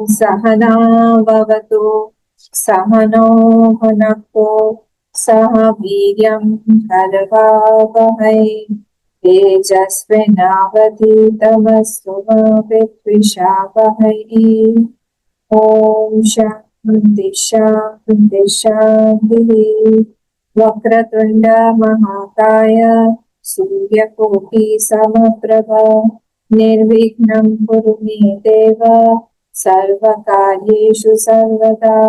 सहना भवतु सहनो भुनक्तु सह वीर्यं करवावहै तेजस्विनावधीतमस्तु मा विद्विषावहै। ॐ शान्ति शान्ति शान्तिः। वक्रतुण्ड महाकाय सूर्यकोटि समप्रभा निर्विघ्नं कुरु मे देव सर्वकार्येषु सर्वदा।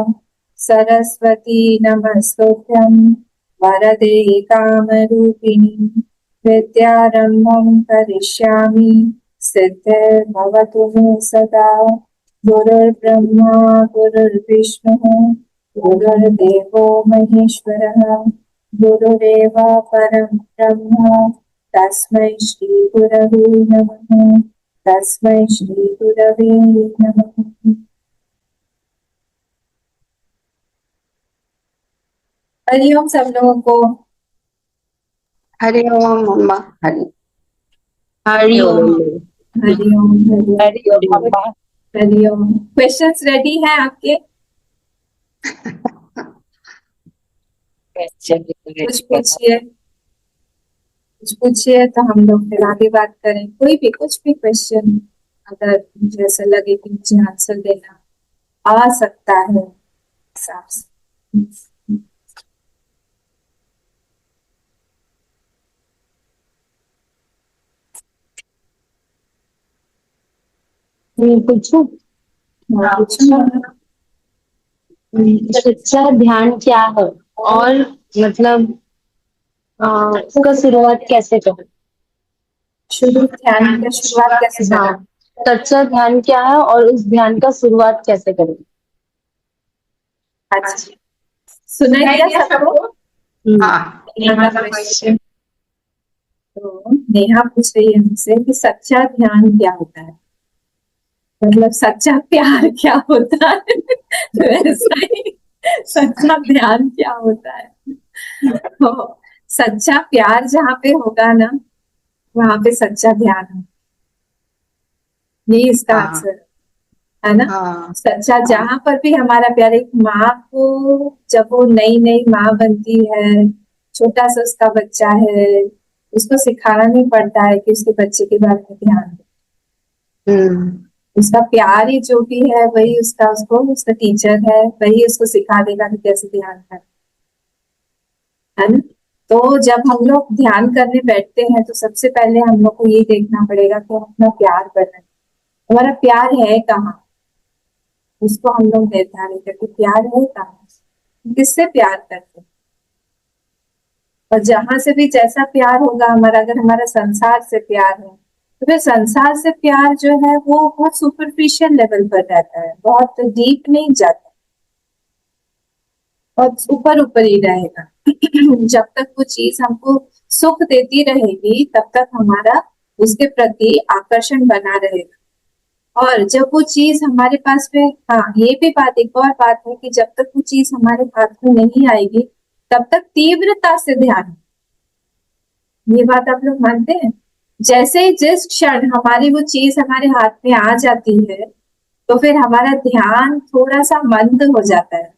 सरस्वती नमस्तुभ्यं वरदे कामरूपिणि विद्यारम्भं करिष्यामि सिद्धिर्भवतु मे सदा। गुरुर्ब्रह्मा गुरुर्विष्णुः गुरुर्देवो महेश्वरः गुरुरेव परं ब्रह्म तस्मै श्री गुरवे नमः। तस्मै श्री गुरवे नमः। हरिओम सब लोगों को। हरिओम अम्मा। हरिओम हरिओम हरिओम अम्मा। हरिओम। क्वेश्चंस रेडी हैं आपके? कुछ पूछिए तो हम लोग फिर आगे बात करें। कोई भी कुछ भी क्वेश्चन अगर मुझे ऐसा लगे कि मुझे आंसर देना आ सकता है हिसाब से। पूछूं? सच्चा ध्यान क्या है और मतलब उसका शुरुआत कैसे करें? ध्यान का शुरुआत कैसे करें? हाँ, सच्चा ध्यान क्या है और उस ध्यान का शुरुआत कैसे करें? अच्छा, सुनाई दिया सबको? हाँ। तो नेहा पूछ रही है मुझसे कि सच्चा ध्यान क्या होता है, मतलब सच्चा प्यार क्या होता है। तो ऐसा ही सच्चा ध्यान क्या होता है। तो सच्चा प्यार जहाँ पे होगा ना वहां पे सच्चा ध्यान है, ये इसका आंसर है ना। सच्चा जहाँ पर भी हमारा प्यार, एक माँ को जब वो नई नई माँ बनती है, छोटा सा उसका बच्चा है, उसको सिखाना नहीं पड़ता है कि उसके बच्चे के बारे में ध्यान दे। उसका प्यार ही जो भी है वही उसका उसका टीचर है, वही उसको सिखा देगा कि कैसे ध्यान करना है ना। तो जब हम लोग ध्यान करने बैठते हैं तो सबसे पहले हम लोग को ये देखना पड़ेगा कि हम अपना प्यार कर रहे हैं, हमारा प्यार है कहाँ, उसको हम लोग निर्धारित करके प्यार है कहाँ, किससे प्यार करते हैं। और जहां से भी जैसा प्यार होगा हमारा, अगर हमारा संसार से प्यार है तो फिर संसार से प्यार जो है वो बहुत सुपरफिशियल लेवल पर रहता है, बहुत डीप नहीं जाता, बहुत ऊपर ऊपर ही रहेगा। जब तक वो चीज हमको सुख देती रहेगी तब तक हमारा उसके प्रति आकर्षण बना रहेगा। और जब वो चीज हमारे पास में, हाँ ये भी बात, एक और बात है कि जब तक वो चीज हमारे हाथ में नहीं आएगी तब तक तीव्रता से ध्यान, ये बात आप लोग मानते हैं? जैसे ही जिस क्षण हमारी वो चीज हमारे हाथ में आ जाती है तो फिर हमारा ध्यान थोड़ा सा मंद हो जाता है,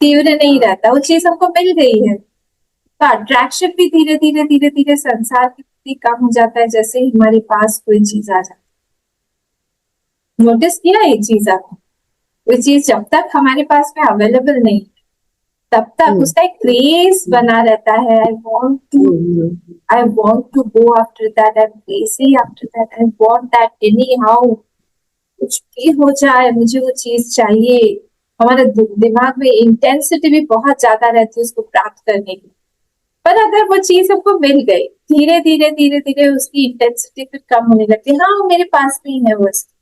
तीव्र नहीं रहता। वो चीज हमको मिल गई है तो अट्रैक्शन भी धीरे धीरे धीरे धीरे संसार के प्रति कम हो जाता है जैसे ही हमारे पास कोई चीज आ जाती है। नोटिस किया ये चीज आपने? वो चीज जब तक हमारे पास में अवेलेबल नहीं तब तक उसका एक क्रेज बना रहता है। I want to go after that, I am crazy after that, I want that anyhow, कुछ भी हो जाए मुझे वो चीज चाहिए। हमारे दिमाग में इंटेंसिटी भी बहुत ज्यादा रहती है उसको प्राप्त करने की। पर अगर वो चीज हमको मिल गई, धीरे धीरे धीरे धीरे उसकी इंटेंसिटी फिर कम होने लगती है। हाँ वो मेरे पास भी है वस्तु,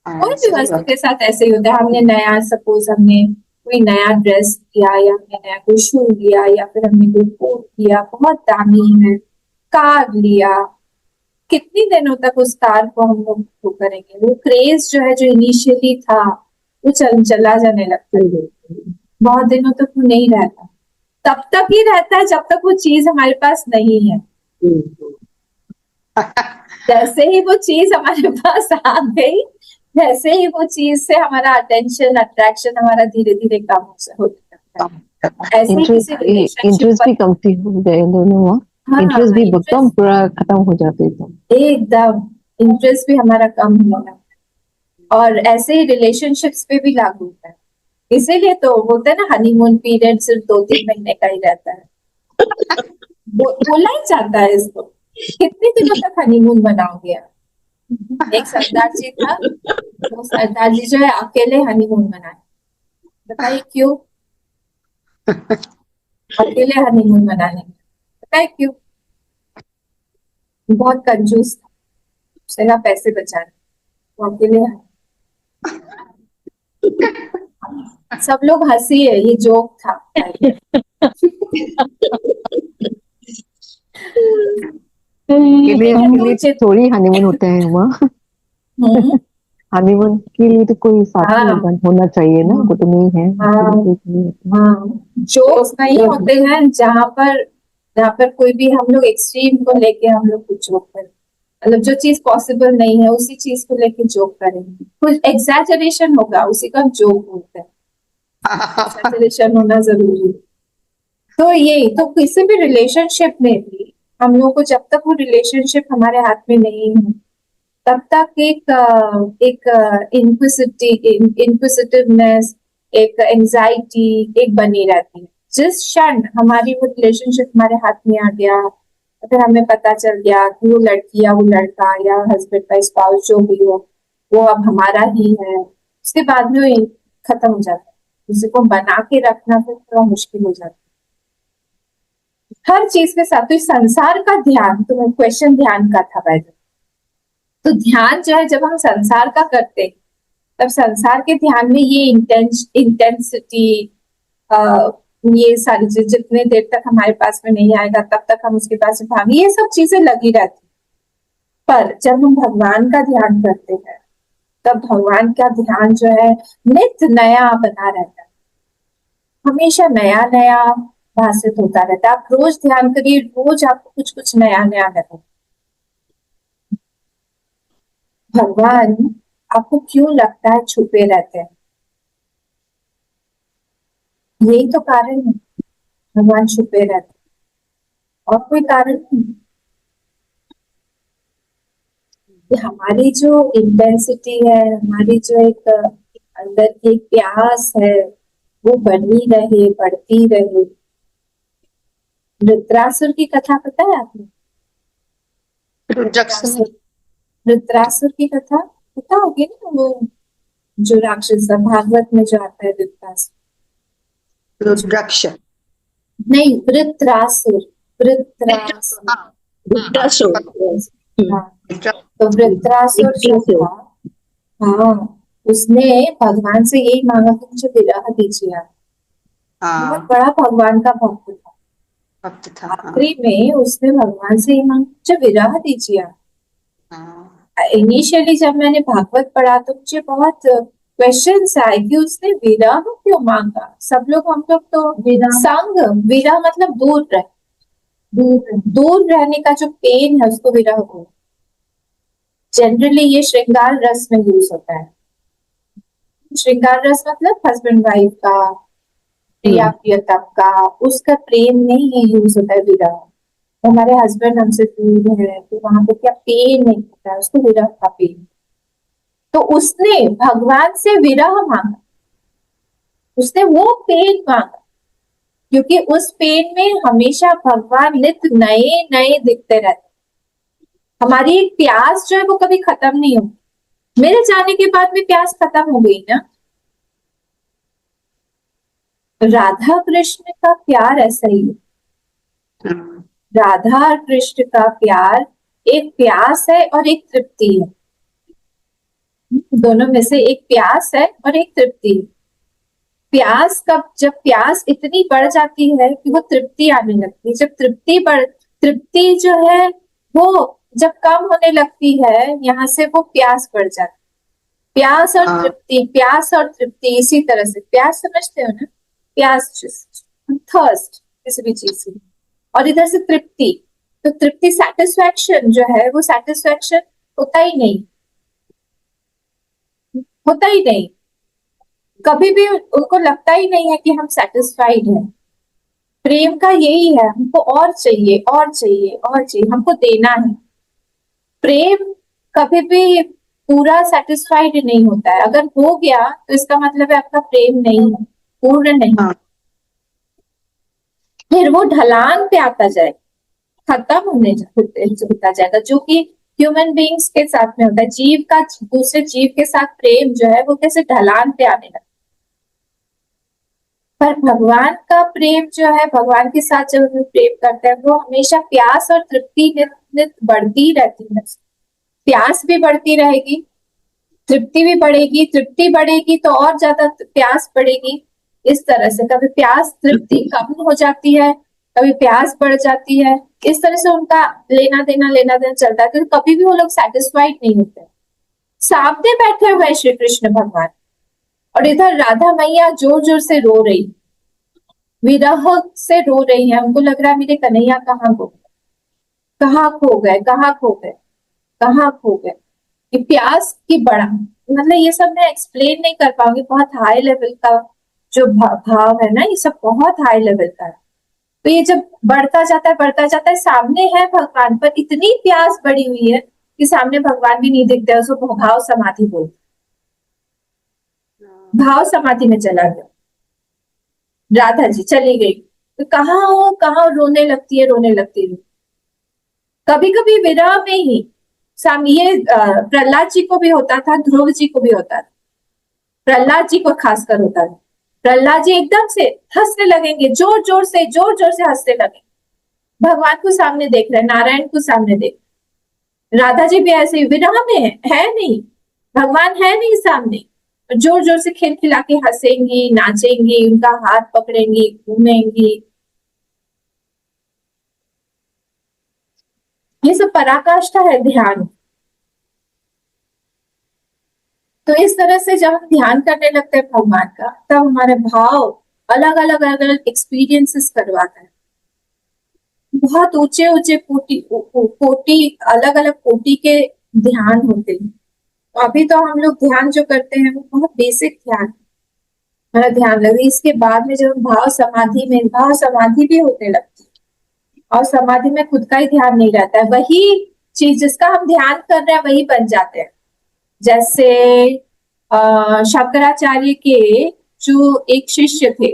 कोई भी वस्तु के साथ ऐसे ही होता है। हमने नया, सपोज हमने कोई नया ड्रेस लिया या हमने नया कोई शू लिया या फिर हमने कोई कोट लिया, बहुत दामी है, कार लिया, कितनी दिनों तक उस कार को हम लोग वो करेंगे, वो क्रेज जो है जो इनिशियली था वो चला जाने लगता है, बहुत दिनों तक वो नहीं रहता। तब तक ही रहता है जब तक वो चीज हमारे पास नहीं है। जैसे ही वो चीज हमारे पास आ गई वैसे ही वो चीज से हमारा अटेंशन अट्रैक्शन हमारा धीरे धीरे कम होता जाता है। ऐसे ही किसी इंटरेस्ट रिलेशनशिप इंटरेस्ट भी कमती हो गए दोनों वहाँ, हाँ इंटरेस्ट भी एकदम इंटरेस्ट पूरा खत्म हो जाते एकदम। एकदम इंटरेस्ट भी हमारा कम होने लगता है। और ऐसे ही रिलेशनशिप्स पे भी लागू होता है। इसीलिए तो बोलते हैं ना हनीमून पीरियड सिर्फ 2-3 महीने का ही रहता है। बोला ही जाता है इसको। कितने दिनों तक हनीमून बनाओगे आप? एक सरदार जी था, वो सरदार जी जो है अकेले हनीमून मनाए। बताइए क्यों? अकेले हनीमून मनाने बताइए क्यों? बहुत कंजूस था, उसे ना पैसे बचाने, वो अकेले सब लोग हंसी है, ये जोक था। अकेले अकेले जित थोड़ी हनीमून होते हैं वहाँ। हम्म, हनीमून के लिए तो कोई साथी हाँ होना चाहिए ना, वो तो नहीं है, हाँ अकेले कोई नहीं होता। हाँ जोक्स नहीं होते हैं जहाँ पर कोई भी हम लोग एक्सट्रीम को लेके हम लोग कुछ जोक करें। मतलब जो चीज पॉसिबल नहीं है उसी चीज को लेके जोक करेंगे, कुछ एग्जैजरेशन होगा उसी का जोक बोलते हैं। एग्जैजरेशन होना जरूरी है। तो ये तो किसी भी रिलेशनशिप में भी हम लोग को जब तक वो रिलेशनशिप हमारे हाथ में नहीं है तब तक एक इंक्विसिटिवनेस, एक एंजाइटी एक बनी रहती है। जिस क्षण हमारी वो रिलेशनशिप हमारे हाथ में आ गया, अगर हमें पता चल गया कि वो लड़की या वो लड़का या हस्बैंड का स्पाउस जो भी हो वो अब हमारा ही है, उसके बाद में वो खत्म हो जाता है। उसी को बना के रखना फिर थोड़ा मुश्किल हो जाता है हर चीज के साथ। तो इस संसार का ध्यान, तो क्वेश्चन ध्यान का था वैसे, तो ध्यान जो है जब हम संसार का करते हैं तब संसार के ध्यान में ये इंटेंसिटी, ये सारी चीज जितने देर तक हमारे पास में नहीं आएगा तब तक हम उसके पास में भागे, ये सब चीजें लगी रहती। पर जब हम भगवान का ध्यान करते हैं तब भगवान का ध्यान जो है नित्य नया बना रहता है, हमेशा नया नया भाषित होता रहता है। आप रोज ध्यान करिए, रोज आपको कुछ कुछ नया नया लगेगा। भगवान आपको क्यों लगता है छुपे रहते हैं? यही तो कारण है भगवान छुपे रहते हैं, और कोई कारण नहीं। ये हमारी जो इंटेंसिटी है, हमारी जो एक अंदर की एक प्यास है वो बनी रहे, बढ़ती रहे। वृत्रासुर की कथा पता है आपने? वृत्रासुर की कथा पता होगी ना, वो जो राक्षस था भागवत में जो आता है वृत्रासुर। रुद्राक्ष नहीं, वृत्रासुर। वृत्रासुर वृत्रासुर हाँ, तो वृत्रासुर जो था, हाँ, उसने भगवान से यही मांगा कि मुझे विरह दीजिए आप। बहुत हाँ बड़ा भगवान का भक्त था। भक्त था। हाँ आखिरी में उसने भगवान से ये मांगा मुझे विरह दीजिए आप। हाँ इनिशियली जब मैंने भागवत पढ़ा तो मुझे बहुत क्वेश्चन आए कि उसने विरह क्यों मांगा। सब लोग हम लोग तो संग, विरह मतलब दूर रह, दूर रहने का जो पेन है उसको विरह बोलते। जनरली ये श्रृंगार रस में यूज होता है। श्रृंगार रस मतलब हस्बैंड वाइफ का, प्रिया प्रियतम का, उसका प्रेम में ये यूज होता है विरह। हमारे हस्बैंड हमसे दूर है तो वहां पे क्या पेन नहीं होता है, उसको विरह का पेन। तो उसने भगवान से विरह मांगा, उसने वो पेन मांगा, क्योंकि उस पेन में हमेशा भगवान नित्य नए नए दिखते रहते। हमारी एक प्यास जो है वो कभी खत्म नहीं होगी। मेरे जाने के बाद में प्यास खत्म हो गई ना। राधा कृष्ण का प्यार ऐसा ही है। राधा और कृष्ण का प्यार एक प्यास है और एक तृप्ति है। दोनों में से एक प्यास है और एक तृप्ति है। प्यास कब, जब प्यास इतनी बढ़ जाती है कि वो तृप्ति आने लगती है। जब तृप्ति जो है वो जब कम होने लगती है, यहाँ से वो प्यास बढ़ जाती है। प्यास और तृप्ति, प्यास और तृप्ति इसी तरह से। प्यास समझते हो ना, प्यास, थर्स्ट किसी भी चीज की, और इधर से तृप्ति। तो तृप्ति सेटिस्फैक्शन जो है वो सेटिस्फैक्शन होता ही नहीं। होता ही नहीं, कभी भी उनको लगता ही नहीं है कि हम सेटिस्फाइड हैं। प्रेम का यही है, हमको और चाहिए और चाहिए और चाहिए, हमको देना है। प्रेम कभी भी पूरा सेटिस्फाइड नहीं होता है, अगर हो गया तो इसका मतलब है आपका प्रेम नहीं है, पूर्ण नहीं। हाँ। फिर वो ढलान पे आता जाए, खत्म होता जाएगा, जो कि ह्यूमन बींग्स के साथ में होता है। जीव का दूसरे जीव के साथ प्रेम जो है वो कैसे ढलान पे आने लगता है। पर भगवान का प्रेम जो है, भगवान के साथ जब हम प्रेम करते हैं, वो हमेशा प्यास और तृप्ति नित नित बढ़ती रहती है। प्यास भी बढ़ती रहेगी, तृप्ति भी बढ़ेगी, तृप्ति बढ़ेगी तो और ज्यादा प्यास बढ़ेगी। इस तरह से कभी प्यास तृप्ति कम हो जाती है, कभी प्यास बढ़ जाती है। इस तरह से उनका लेना देना चलता है, तो कभी भी वो लोग सेटिस्फाइड नहीं होते। सामने बैठे हुए श्री कृष्ण भगवान, और इधर राधा मैया जोर जोर से रो रही, विरह से रो रही है। हमको लग रहा है मेरे कन्हैया कहाँ खो गए, कहाँ खो गए, कहाँ खो गए, कहाँ खो गए। ये प्यास की बड़ा, मतलब ये सब मैं एक्सप्लेन नहीं कर पाऊंगी, बहुत हाई लेवल का जो भाव है ना, ये सब बहुत हाई लेवल का है। तो ये जब बढ़ता जाता है, सामने है भगवान, पर इतनी प्यास बढ़ी हुई है कि सामने भगवान भी नहीं दिखते, उसको भाव समाधि बोलते, भाव समाधि में चला गया। राधा जी चली गई तो कहाँ रोने लगती है, रोने लगती है। कभी कभी विरह में ही ये प्रहलाद जी को भी होता था, ध्रुव जी को भी होता था, प्रहलाद जी को खासकर होता था। प्रहलाद जी एकदम से हंसने लगेंगे, जोर जोर से हंसने लगेंगे, भगवान को सामने देख रहे, नारायण को सामने देख। राधा जी भी ऐसे ही विरह में है नहीं, भगवान है नहीं सामने, जोर जोर से खिलखिला के हंसेंगी, नाचेंगी, उनका हाथ पकड़ेंगी, घूमेंगी। ये सब पराकाष्ठा है ध्यान। तो इस तरह से जब हम ध्यान करने लगते हैं भगवान का, तब हमारे भाव अलग अलग एक्सपीरियंसेस करवाता है। बहुत ऊंचे ऊंचे कोटि अलग अलग कोटि के ध्यान होते हैं। तो अभी तो हम लोग ध्यान जो करते हैं वो बहुत बेसिक ध्यान, हमारा ध्यान लगे। इसके बाद में जब हम भाव समाधि भी होने लगती है, और समाधि में खुद का ही ध्यान नहीं रहता है, वही चीज जिसका हम ध्यान कर रहे हैं वही बन जाते हैं। जैसे शंकराचार्य के जो एक शिष्य थे,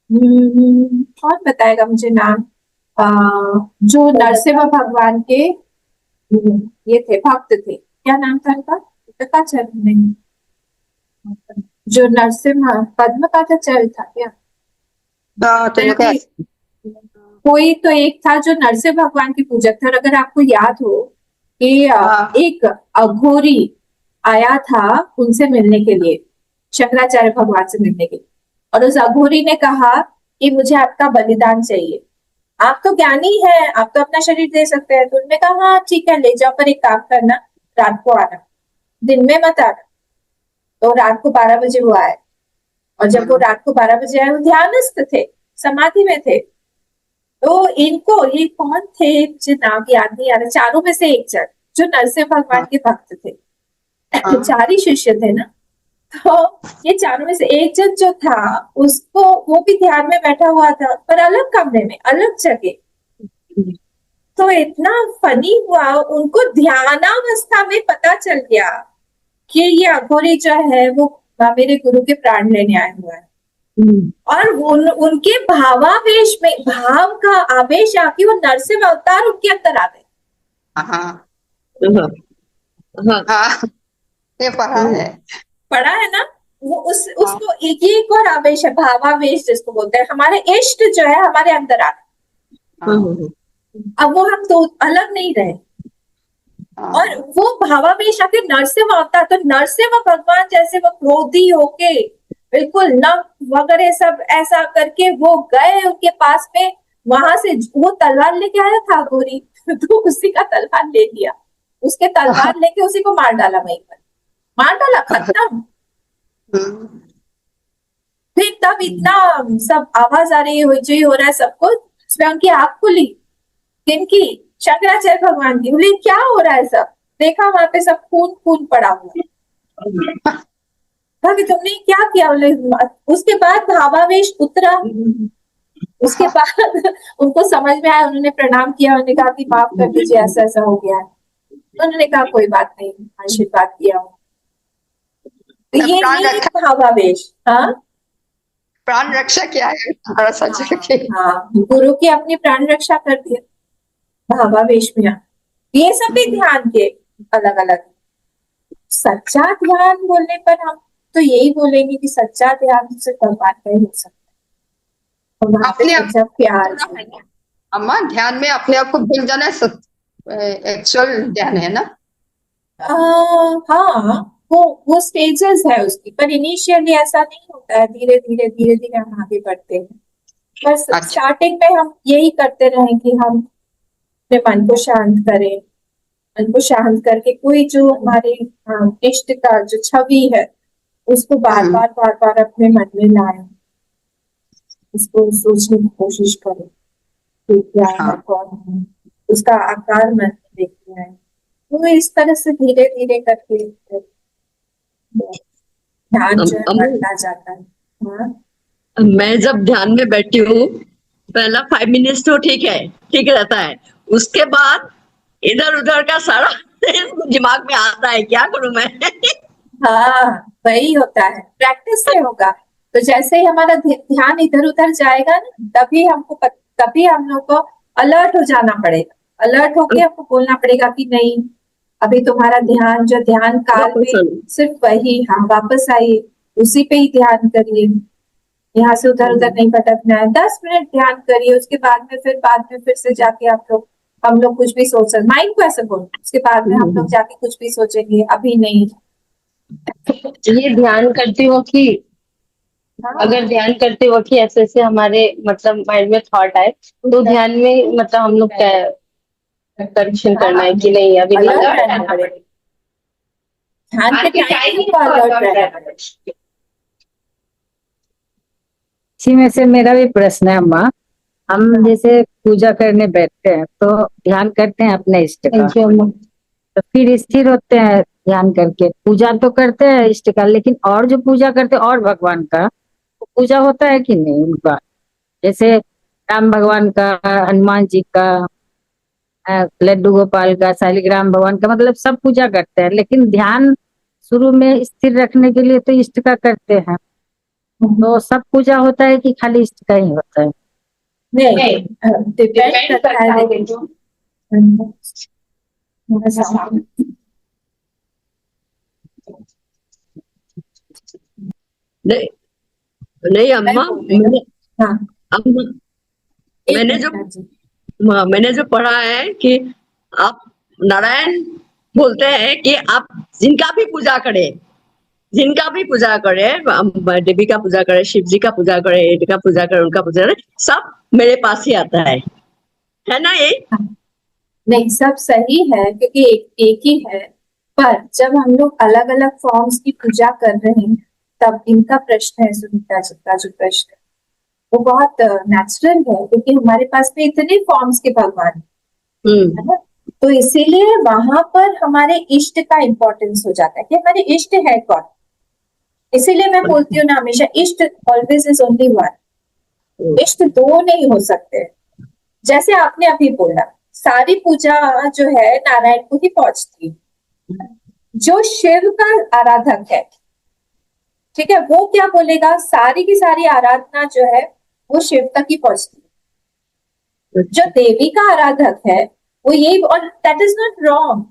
कौन बताएगा मुझे नाम, जो नरसिम्हा भगवान के ये थे, भक्त थे, क्या नाम था उनका, पताचार्य नहीं, जो नरसिम्हा पद्मपादाचार्य था क्या, तो उनका कोई तो एक था जो नरसिंह भगवान की पूजक था। और अगर आपको याद हो कि एक अघोरी आया था उनसे मिलने के लिए, शंकराचार्य भगवान से मिलने के लिए, और उस अघोरी ने कहा कि मुझे आपका बलिदान चाहिए, आप तो ज्ञानी हैं, आप तो अपना शरीर दे सकते हैं। तो उन्होंने कहा हाँ ठीक है ले जाओ, पर एक काम करना, रात को आना, दिन में मत आना। तो रात को 12 बजे वो आए, और जब वो रात को 12 बजे आए, वो ध्यानस्थ थे, समाधि में थे। तो इनको, ये कौन थे मुझे नाम याद नहीं आ रहा, चारों में से एक जन जो नरसिंह भगवान के भक्त थे, चार ही शिष्य थे ना, तो ये चारों में से एक जन जो था, उसको, वो भी ध्यान में बैठा हुआ था, पर अलग कमरे में, अलग जगह। तो इतना फनी हुआ, उनको ध्यानावस्था में पता चल गया कि ये अघोरी जो है वो मेरे गुरु के प्राण लेने आया हुआ है। और उनके भावावेश में, भाव का आवेश आके वो नरसिंह अवतार उनके अंदर आ गए। हाँ हाँ हाँ, ये पढ़ा है ना, वो उसको एक और आवेश है, भावावेश जिसको बोलते हैं। हमारे इष्ट जो है हमारे अंदर आ गए, अब वो हम तो अलग नहीं रहे। और वो भावावेश आके नरसिंह अवतार, तो नरसिंह भगवान जैसे वो क्रोधी होके बिल्कुल नख वगैरह सब ऐसा करके वो गए उनके पास में, वहां से वो तलवार लेके आया था गोरी, तो उसी का तलवार ले लिया, उसके तलवार लेके उसी को मार डाला, वहीं पर मार डाला, खत्म। फिर तब इतना सब आवाज आ रही है, होइचई हो रहा है सब कुछ, स्वयं की आंख खुली, किनकी, शंकराचार्य भगवान की। बोले क्या हो रहा है सब, देखा वहां पे सब खून खून पड़ा हुआ, कहा कि तुमने क्या किया, बोले उसके बाद भावावेश उतरा। उसके बाद उनको समझ में आया, उन्होंने प्रणाम किया, उन्होंने कहा कि माफ कर दीजिए, ऐसा ऐसा हो गया है। तो उन्होंने कहा कोई बात नहीं, आशीर्वाद किया। तो ये प्राण नहीं रक्षा, भावावेश। हाँ प्राण रक्षा किया है थोड़ा सा करके। हाँ, गुरु की अपनी प्राण रक्षा कर दिया भावावेश में। ये सब भी ध्यान के अलग अलग। सच्चा ध्यान बोलने पर हम तो यही बोलेंगे कि सच्चा ध्यान सिर्फ भगवान का ही हो सकता है, और वहां पे अपने आप सच्चा प्यार को जो है ना, अम्मा ध्यान में अपने आप को भूल जाना एक्चुअल ध्यान है ना। हाँ, वो स्टेजेस है उसकी, पर इनिशियली ऐसा नहीं होता है, धीरे धीरे धीरे धीरे हम आगे बढ़ते हैं। बस अच्छा, स्टार्टिंग में हम यही करते रहें कि हम अपने मन को शांत करें, मन को शांत करके कोई जो हमारे इष्ट का जो छवि है उसको बार बार बार बार अपने मन में लाएं, उसको सोचने की कोशिश करें कि क्या है, हाँ कौन है, उसका आकार मन में देखते हैं। तो इस तरह से धीरे धीरे करके ध्यान जो है अम्मू, बढ़ता जाता है। हाँ मैं जब ध्यान में बैठी हूँ, पहला 5 मिनट्स तो ठीक है, ठीक रहता है। उसके बाद इधर उधर का सारा दिमाग में आता है, क्या करूं मैं। हाँ, वही होता है, प्रैक्टिस से होगा। तो जैसे ही हमारा ध्यान इधर उधर जाएगा ना, तभी हम लोग को अलर्ट हो जाना पड़ेगा। अलर्ट होके हमको बोलना पड़ेगा कि नहीं, अभी तुम्हारा ध्यान जो ध्यान काल वापस में आना। सिर्फ वही, हाँ वापस आइए, उसी पे ही ध्यान करिए, यहाँ से उधर उधर नहीं भटकना है। 10 मिनट ध्यान करिए, उसके बाद में फिर से जाके हम लोग कुछ भी सोच सकते, माइंड को ऐसे बोलो, उसके बाद में हम लोग जाके कुछ भी सोचेंगे, अभी नहीं। ये ध्यान करते हो कि अगर ध्यान करते हो कि ऐसे ऐसे हमारे मतलब माइंड में थॉट आए, तो ध्यान में मतलब हम लोग क्या करेक्शन करना है कि नहीं अभी नहीं अलर्ट रहना करना पड़ेगा, ध्यान के टाइम हमको अलर्ट रहना पड़ेगा। इसी में से मेरा भी प्रश्न है अम्मा। हम जैसे पूजा करने बैठते हैं तो ध्यान करते हैं अपने इष्ट का, थैंक यू अम्मा। तो फिर स्थिर होते हैं ध्यान करके। पूजा तो करते हैं इष्ट का, लेकिन और जो पूजा करते हैं और भगवान का, तो पूजा होता है कि नहीं उनका? जैसे राम भगवान का, हनुमान जी का, लड्डू गोपाल का, शालिग्राम भगवान का, मतलब सब पूजा करते हैं, लेकिन ध्यान शुरू में स्थिर रखने के लिए तो इष्ट का करते हैं। तो सब पूजा होता है कि खाली इष्ट का ही होता है? नहीं, डिपेंड करता है। देखो नहीं नहीं अम्मा, हाँ अम्मा, एक मैंने जो मिनट जी। मैंने जो पढ़ा है कि आप नारायण बोलते हैं कि आप जिनका भी पूजा करें, जिनका भी पूजा करे, देवी का पूजा करे, शिव जी का पूजा करे, इनका पूजा करे, उनका पूजा करे, सब मेरे पास ही आता है ना ये? नहीं, सब सही है क्योंकि एक ही है, पर जब हम लोग अलग अलग फॉर्म्स की पूजा कर रहे हैं तब इनका प्रश्न है, सुनीता जी का जो प्रश्न है वो बहुत नेचुरल है, क्योंकि हमारे पास में इतने फॉर्म्स के भगवान हैं, है ना। तो इसीलिए वहां पर हमारे इष्ट का इम्पोर्टेंस हो जाता है कि हमारे इष्ट है कौन। इसीलिए मैं बोलती हूँ ना हमेशा, इष्ट ऑलवेज इज ओनली वन, इष्ट दो नहीं हो सकते। जैसे आपने अभी बोला, सारी पूजा जो है नारायण को ही पहुंचती है। जो शिव का आराधक है, ठीक है, वो क्या बोलेगा, सारी की सारी आराधना जो है वो शिव तक ही पहुंचती है। जो देवी का आराधक है वो यही, और दैट इज नॉट रॉन्ग।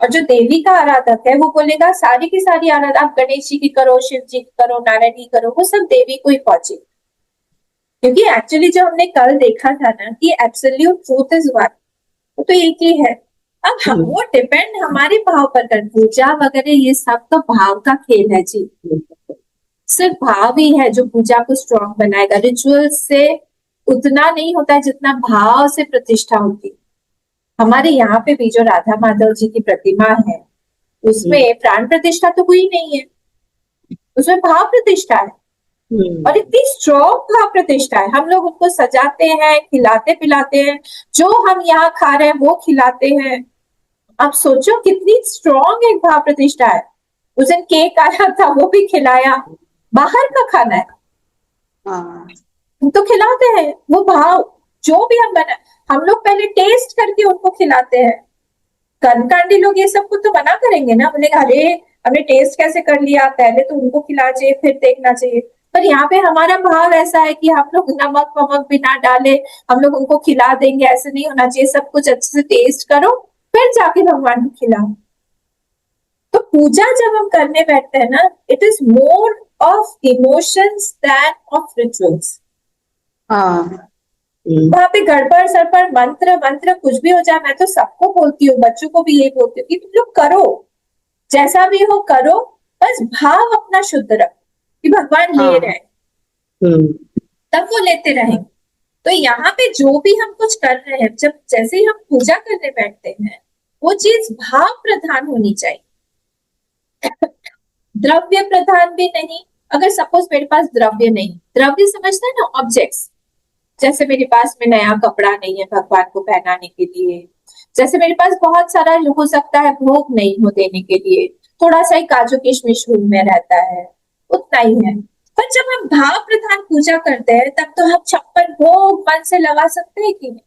और जो देवी का आराधक है वो बोलेगा सारी की सारी आराधना आप गणेश जी की करो, शिव जी की करो, नारायण की करो, वो सब देवी को ही पहुंचे। क्योंकि एक्चुअली जो हमने कल देखा था ना कि एब्सोल्यूट ट्रूथ इज वन, वो तो एक ही है। अब हम वो डिपेंड हमारे भाव पर कर, पूजा वगैरह ये सब तो भाव का खेल है जी। सिर्फ भाव ही है जो पूजा को स्ट्रॉन्ग बनाएगा। रिचुअल से उतना नहीं होता है जितना भाव से प्रतिष्ठा होती है। हमारे यहाँ पे भी जो राधा माधव जी की प्रतिमा है उसमें प्राण प्रतिष्ठा तो कोई नहीं है, उसमें भाव प्रतिष्ठा है, और इतनी स्ट्रॉन्ग भाव प्रतिष्ठा है। हम लोग उनको सजाते हैं, खिलाते पिलाते हैं, जो हम यहाँ खा रहे हैं वो खिलाते हैं। आप सोचो कितनी स्ट्रॉन्ग एक भाव प्रतिष्ठा है। उस दिन केक आया था, वो भी खिलाया। बाहर का खाना है, हाँ हम तो खिलाते हैं, वो भाव जो भी हम बना, हम लोग पहले टेस्ट करके उनको खिलाते हैं। कर्मकांडी लोग ये सब को तो मना करेंगे ना, बोले अरे हमने टेस्ट कैसे कर लिया, पहले तो उनको खिला चाहिए फिर देखना चाहिए। पर यहाँ पे हमारा भाव ऐसा है कि हम लोग नमक वमक बिना डाले हम लोग उनको खिला देंगे, ऐसे नहीं होना चाहिए। सब कुछ अच्छे से टेस्ट करो फिर जाके भगवान को खिलाओ। तो पूजा जब हम करने बैठते हैं ना, it is more of emotions then of rituals. हाँ वहां पे गड़बड़ सड़बड़ मंत्र मंत्र कुछ भी हो जाए, मैं तो सबको बोलती हूँ, बच्चों को भी यही बोलती हूँ कि तुम लोग करो, जैसा भी हो करो, बस भाव अपना शुद्ध रखो कि भगवान ले हाँ। रहे हैं, तब वो लेते रहेंगे। तो यहाँ पे जो भी हम कुछ कर रहे हैं, जब जैसे ही हम पूजा करने बैठते हैं, वो चीज भाव प्रधान होनी चाहिए, द्रव्य प्रधान भी नहीं। अगर सपोज मेरे पास द्रव्य नहीं, द्रव्य समझते हैं ना, ऑब्जेक्ट्स, जैसे मेरे पास में नया कपड़ा नहीं है भगवान को पहनाने के लिए, जैसे मेरे पास बहुत सारा हो सकता है भोग नहीं हो देने के लिए, थोड़ा सा ही काजू किशमिश रूम में रहता है, उतना ही है। पर जब हम भाव प्रधान पूजा करते हैं, तब तो हम 56 भोग मन से लगा सकते हैं कि नहीं,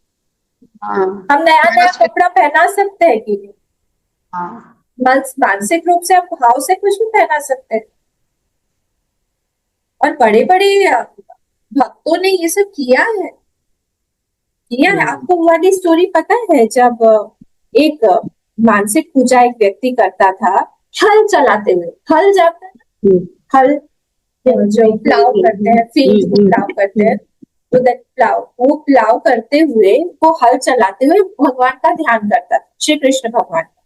हाँ हम नया नया कपड़ा पहना सकते हैं कि नहीं, हाँ मानसिक रूप से हम भाव से कुछ भी पहना सकते हैं। और बड़े बड़े भक्तों ने ये सब किया है, किया है। आपको वो वाली स्टोरी पता है, जब एक मानसिक पूजा एक व्यक्ति करता था, हल चलाते हुए, हल जाता है ना, हल जो प्लाव करते हैं, फील्ड को प्लाव करते हैं, तो दैट प्लाव, वो प्लाव करते हुए, वो हल चलाते हुए भगवान का ध्यान करता था, श्री कृष्ण भगवान का।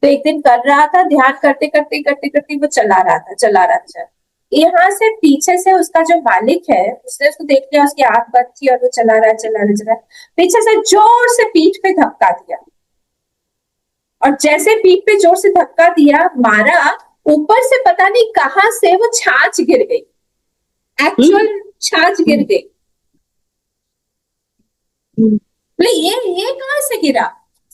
तो एक दिन कर रहा था, ध्यान करते करते करते करते वो चला रहा था। यहाँ से पीछे से उसका जो मालिक है, उसने उसको देख लिया, उसकी आंख बंद थी और वो चला रहा, पीछे से जोर से पीठ पे धक्का दिया, और जैसे पीठ पे जोर से धक्का दिया, मारा, ऊपर से पता नहीं कहां से वो छाछ गिर गई, एक्चुअल छाछ गिर गई। बोले ये कहां से गिरा?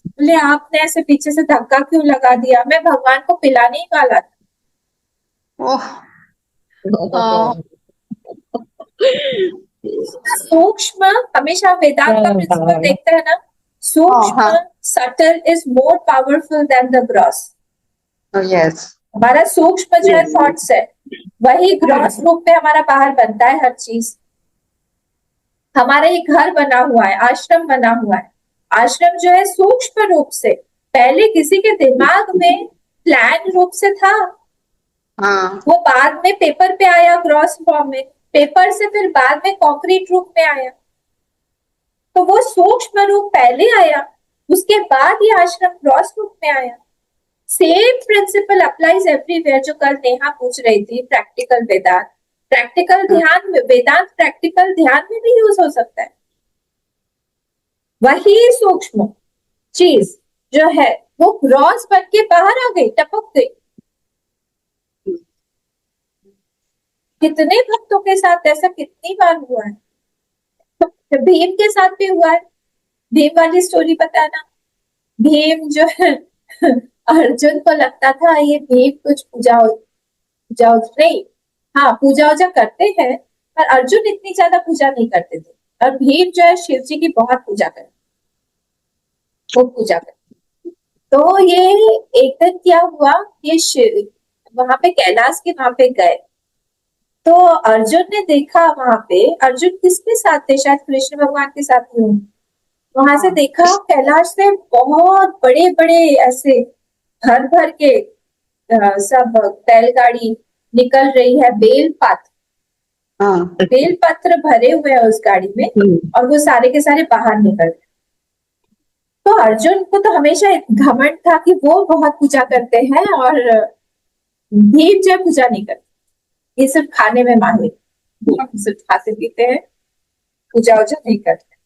बोले आपने ऐसे पीछे से धक्का क्यों लगा दिया? मैं भगवान को पिलाने ही वाला था। ओह हाँ सूक्ष्म, हमेशा वेदांत का प्रिंसिपल देखते हैं ना, सूक्ष्म हाँ। Subtle is more powerful than the gross. Yes हमारा सूक्ष्म जो है थॉट्स है, वही ग्रॉस रूप में हमारा बाहर बनता है हर चीज। हमारा एक घर बना हुआ है, आश्रम बना हुआ है, आश्रम जो है सूक्ष्म रूप से पहले किसी के दिमाग में प्लान रूप से था, हाँ वो बाद में पेपर पे आया ग्रॉस फॉर्म में, पेपर से फिर बाद में कॉन्क्रीट रूप में आया। तो वो सूक्ष्म रूप पहले आया, उसके बाद ये आश्रम ग्रॉस रूप में आया। सेम प्रिंसिपल अप्लाइज एवरीवेयर, जो कल नेहा पूछ रही थी, प्रैक्टिकल वेदांत, प्रैक्टिकल ध्यान में, वेदांत प्रैक्टिकल ध्यान में भी यूज हो सकता है। वही सूक्ष्म चीज जो है वो ग्रॉस बन के बाहर आ गई, टपक गई। कितने भक्तों के साथ ऐसा कितनी बार हुआ है? तो भीम के साथ भी हुआ है। भीम वाली स्टोरी पता है ना, भीम जो है अर्जुन को लगता था ये भीम कुछ पूजा नहीं, हाँ पूजा वूजा करते हैं, पर अर्जुन इतनी ज्यादा पूजा नहीं करते थे, और भीम जो है शिव जी की बहुत पूजा करते, वो पूजा करते। तो ये एक दिन क्या हुआ, ये शिव वहां पे कैलाश के वहां पे गए, तो अर्जुन ने देखा वहां पे, अर्जुन किसके साथ थे, शायद कृष्ण भगवान के साथ ही होंगे। वहां से देखा कैलाश से बहुत बड़े बड़े ऐसे भर भर के सब बैलगाड़ी निकल रही है, हाँ बेल पत्र भरे हुए हैं उस गाड़ी में, और वो सारे के सारे बाहर निकल रहे। तो अर्जुन को तो हमेशा घमंड था कि वो बहुत पूजा करते हैं, और भीम जो पूजा नहीं करते, ये सिर्फ खाने में माहिर, सिर्फ खाते पीते हैं, पूजा वूजा नहीं करते।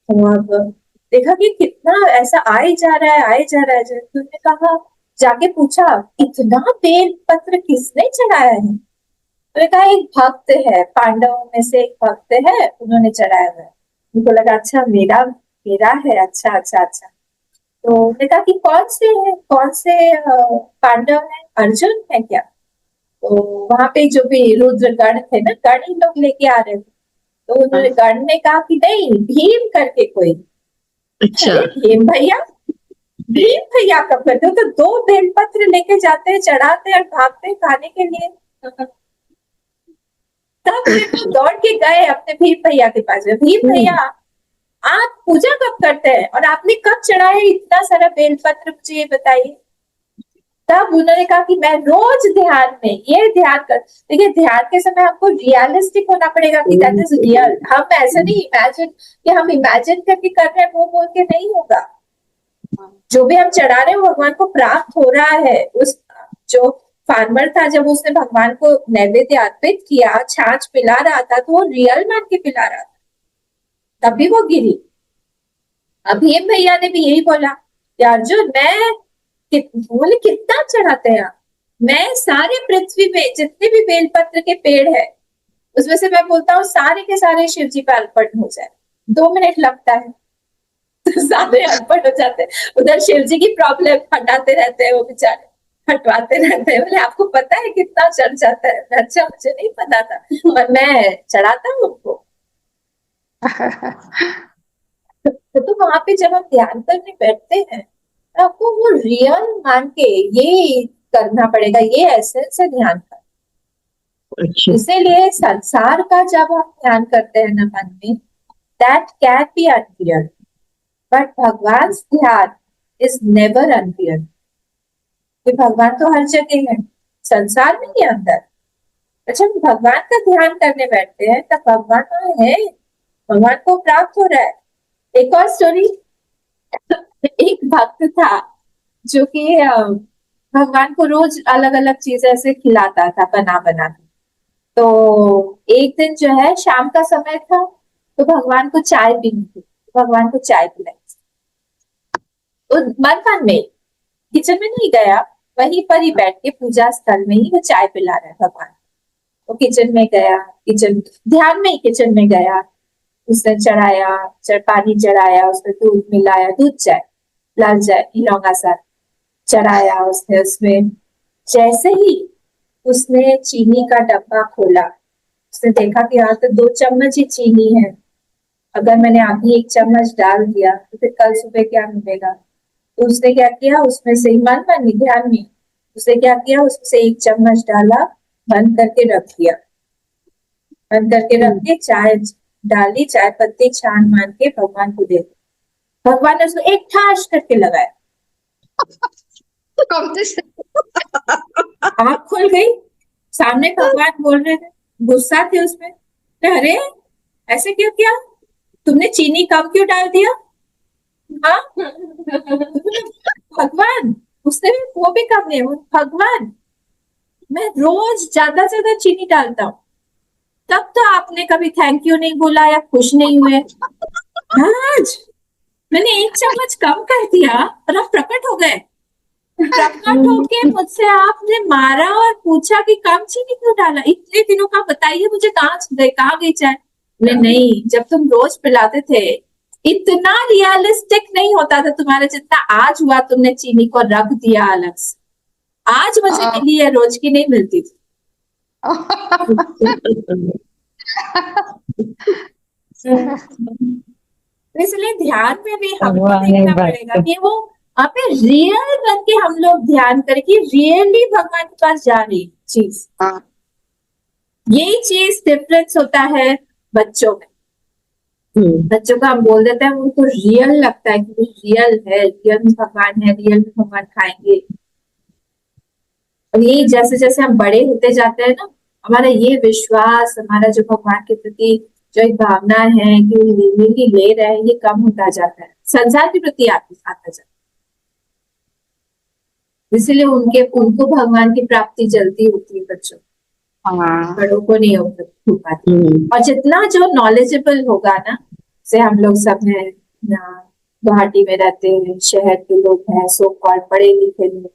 तो अब देखा कि कितना ऐसा आए जा रहा है। तुमने कहा, जाके पूछा इतना बेल पत्र किसने चढ़ाया है? तो कहा एक भक्त है, पांडवों में से एक भक्त है, उन्होंने चढ़ाया हुआ है। उनको लगा अच्छा मेरा है, अच्छा। तो उन्होंने कहा कि कौन से पांडव है, अर्जुन है क्या? तो वहां पे जो भी रुद्रगढ़ थे ना, गढ़ ही लोग लेके आ रहे थे, तो उन्होंने गढ़ ने कहा कि नहीं, भीम करके कोई। अच्छा। अरे भीम भैया, भीम भैया कब करते हो? तो 2 बेलपत्र लेके जाते हैं, चढ़ाते हैं और भागते हैं खाने के लिए। तब फिर वो दौड़ के गए अपने भीम भैया के पास में, भीम भैया आप पूजा कब करते हैं और आपने कब चढ़ाया इतना सारा बेलपत्र, मुझे ये बताइए। तब उन्होंने कहा कि मैं रोज ध्यान में ये ध्यान कर। देखिए, ध्यान के समय हमको रियलिस्टिक होना पड़ेगा कि दैट इज रियल। हम ऐसे नहीं इमेजिन कि हम इमेजिन करके कर रहे हैं, वो बोल के नहीं होगा। जो भी हम चढ़ा रहे हैं भगवान को प्राप्त हो रहा है। उस जो फार्मर था, जब उसने भगवान को नैवेद्य अर्पित किया, छाछ पिला रहा था, तो वो रियल मान के पिला रहा था, तभी वो गिरी। अभी भैया ने भी यही बोला कि अर्जुन, मैं बोले कितना चढ़ाते हैं आप? मैं सारे पृथ्वी पे जितने भी बेलपत्र के पेड़ है, उसमें से मैं बोलता हूँ सारे के सारे शिव जी पे अर्पण हो जाए, 2 मिनट लगता है तो सारे अर्पण हो जाते हैं। उधर शिव जी की प्रॉब्लम हटाते रहते हैं, वो बेचारे हटवाते रहते हैं। बोले आपको पता है कितना चढ़ जाता है? अच्छा, मुझे नहीं पता था, और मैं चढ़ाता हूँ उनको। तो वहां पे जब हम ध्यान करने बैठते हैं, तो आपको वो रियल मान के ये करना पड़ेगा, ये एसेंस है ध्यान का। अच्छा। इसीलिए संसार का जब हम ध्यान करते हैं ना मन में, that can be unreal, but भगवान ध्यान इज नेवर अनरियल। कि भगवान तो हर जगह है, संसार में ही अंदर। अच्छा, हम भगवान का ध्यान करने बैठते हैं तब भगवान वहां है, भगवान को प्राप्त हो रहा है। एक और स्टोरी, एक भक्त था जो कि भगवान को रोज अलग अलग चीजें ऐसे खिलाता था, बना बना के। तो एक दिन जो है शाम का समय था, तो भगवान को चाय पीनी थी, भगवान को चाय पिलाई। तो मन में, किचन में नहीं गया, वहीं पर ही बैठ के पूजा स्थल में ही वो चाय पिला रहा है भगवान। वो किचन में गया, किचन ध्यान में ही किचन में गया, उसने चढ़ाया, पानी चढ़ाया, उसमें दूध मिलाया, दूध चाय, लाल चाय, लौंगा सा चढ़ाया उसने। उसमें जैसे ही उसने चीनी का डब्बा खोला, उसने देखा कि यहाँ तो 2 चम्मच ही चीनी है, अगर मैंने अभी 1 चम्मच डाल दिया तो फिर कल सुबह क्या मिलेगा। तो उसने क्या किया, उसमें से मन ध्यान में उसने क्या किया, उसमें से 1 चम्मच डाला, बंद करके रख दिया, बंद करके रख के चाय डाली, चाय पत्ती छान मान के भगवान को दे दी। भगवान ने उसको एक ठाश करके लगाया, आंख खुल गई, सामने भगवान बोल रहे थे, गुस्सा थे उसमें, अरे ऐसे क्यों किया, तुमने चीनी कम क्यों डाल दिया? हाँ भगवान, उसने भी वो भी कम नहीं, भगवान मैं रोज ज्यादा से ज्यादा चीनी डालता हूँ, तब तो आपने कभी थैंक यू नहीं बोला या खुश नहीं हुए। आज मैंने 1 चम्मच कम कर दिया और आप प्रकट हो गए, प्रकट होके मुझसे आपने मारा और पूछा कि कम चीनी क्यों डाला, इतने दिनों का बताइए मुझे, कहाँ गई चाय? नहीं, जब तुम रोज पिलाते थे इतना रियलिस्टिक नहीं होता था तुम्हारा जितना आज हुआ, तुमने चीनी को रख दिया अलग से। आज मुझे मिली है, रोज की नहीं मिलती थी। इसलिए ध्यान में भी हमको भगवान देखना एक बात पड़ेगा कि वो वहाँ पे रियल बन के हम लोग ध्यान करके रियली भगवान के पास जा रही चीज। हाँ। यही चीज डिफरेंस होता है बच्चों में। बच्चों को हम बोल देते हैं, उनको रियल लगता है कि रियल है, रियल में भगवान है, रियल में भगवान खाएंगे। और यही जैसे जैसे हम बड़े होते जाते हैं ना, हमारा ये विश्वास, हमारा जो भगवान के प्रति जो एक भावना है कि रियली ले रहे हैं, ये कम होता जाता है, संसार के प्रति आता जाता है। इसलिए उनको भगवान की प्राप्ति जल्दी होती है बच्चों, बड़ों को नहीं हो पाती। और जितना जो नॉलेजेबल होगा ना, से हम लोग सब हैं गुवाहाटी में रहते हैं, शहर के लोग हैं, सो कॉल्ड पढ़े लिखे लोग,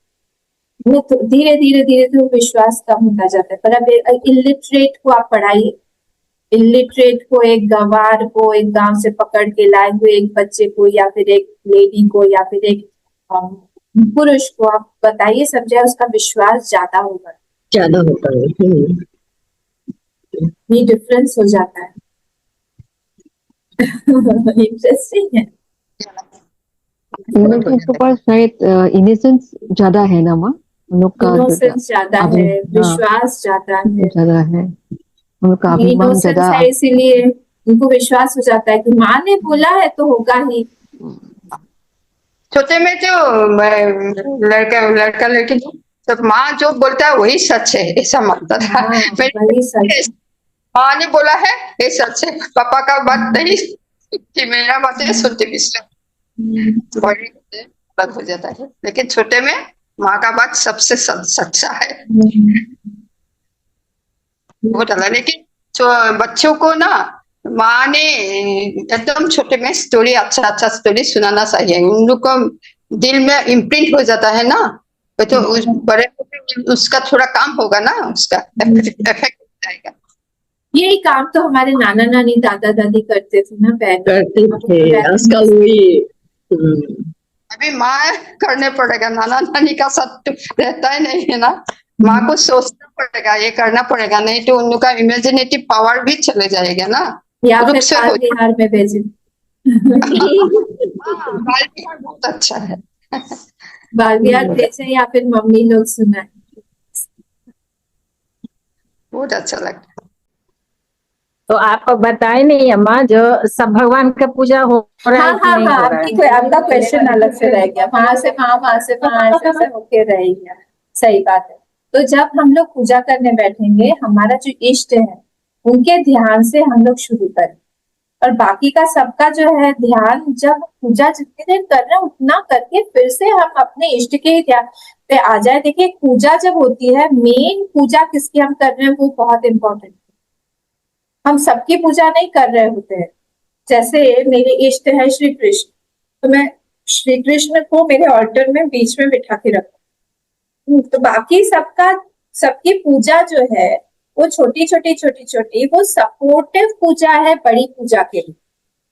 तो धीरे धीरे तो विश्वास कम होता जाता है। पर अब इलिटरेट को आप पढ़ाइए, इलिटरेट को, एक गंवार को एक गांव से पकड़ के लाए हुए एक बच्चे को, या फिर एक लेडी को, या फिर एक पुरुष को आप बताइए, समझाए, उसका विश्वास ज्यादा होगा। ज्यादा होता है। ये डिफरेंस हो जाता है। इंटरेस्टिंग है। इन लोग के पास शायद इनोसेंस ज्यादा है ना माँ, उन लोग का इनोसेंस ज्यादा अभी- है, हाँ। विश्वास ज्यादा है, ज्यादा है, उन लोग का अभिमान इनोसेंस ज्यादा। है, इसीलिए उनको विश्वास हो जाता है कि माँ ने बोला है तो होगा ही। छोटे में जो लड़का लड़का लड़की तो माँ जो बोलता है वही सच है ऐसा मानता था। हाँ, मेरी वही सच। माँ ने बोला है ये सच है, पापा का बात नहीं कि मेरा बात है सुनते बड़ी अलग हो जाता है, लेकिन छोटे में माँ का बात सबसे सच्चा है, बहुत अलग। लेकिन जो बच्चों को ना माँ ने एकदम छोटे में स्टोरी अच्छा अच्छा स्टोरी सुनाना चाहिए, उन लोग को दिल में इम्प्रिंट हो जाता है ना, तो बड़े होके उसका थोड़ा काम होगा ना, उसका इफेक्ट जाएगा। यही काम तो हमारे नाना नानी दादा दादी करते थे ना पहले। करते थे, आजकल वही अभी माँ करने पड़ेगा, नाना नानी का साथ तो रहता ही नहीं है ना, माँ को सोचना पड़ेगा, ये करना पड़ेगा, नहीं तो उन लोग का इमेजिनेटिव पावर भी चले जाएगा ना। या ग्रुप फिर से बाल हो बिहार में भेजे। बाल बिहार बहुत अच्छा है। बाल बिहार भेजे या फिर मम्मी लोग सुनाए। बहुत अच्छा लगता है। तो आप बताए नहीं अम्मा, जो सब भगवान का पूजा हो रहा हाँ है कि हाँ नहीं हाँ, हो रहा है? आपका क्वेश्चन अलग से रह गया, वहां से वहां ऐसे होके रह गया। सही बात है। तो जब हम लोग पूजा करने बैठेंगे, हमारा जो इष्ट है उनके ध्यान से हम लोग शुरू करें, और बाकी का सबका जो है ध्यान, जब पूजा जितनी देर कर रहे हैं उतना करके फिर से हम अपने इष्ट के ही ध्यान पे आ जाए। देखिए, पूजा जब होती है, मेन पूजा किसकी हम कर रहे हैं वो बहुत इंपॉर्टेंट है। हम सबकी पूजा नहीं कर रहे होते हैं। जैसे मेरे इष्ट है श्री कृष्ण, तो मैं श्री कृष्ण को मेरे ऑल्टर में बीच में बिठा के रखती हूँ। तो बाकी सबकी पूजा जो है वो छोटी छोटी वो सपोर्टिव पूजा है बड़ी पूजा के लिए।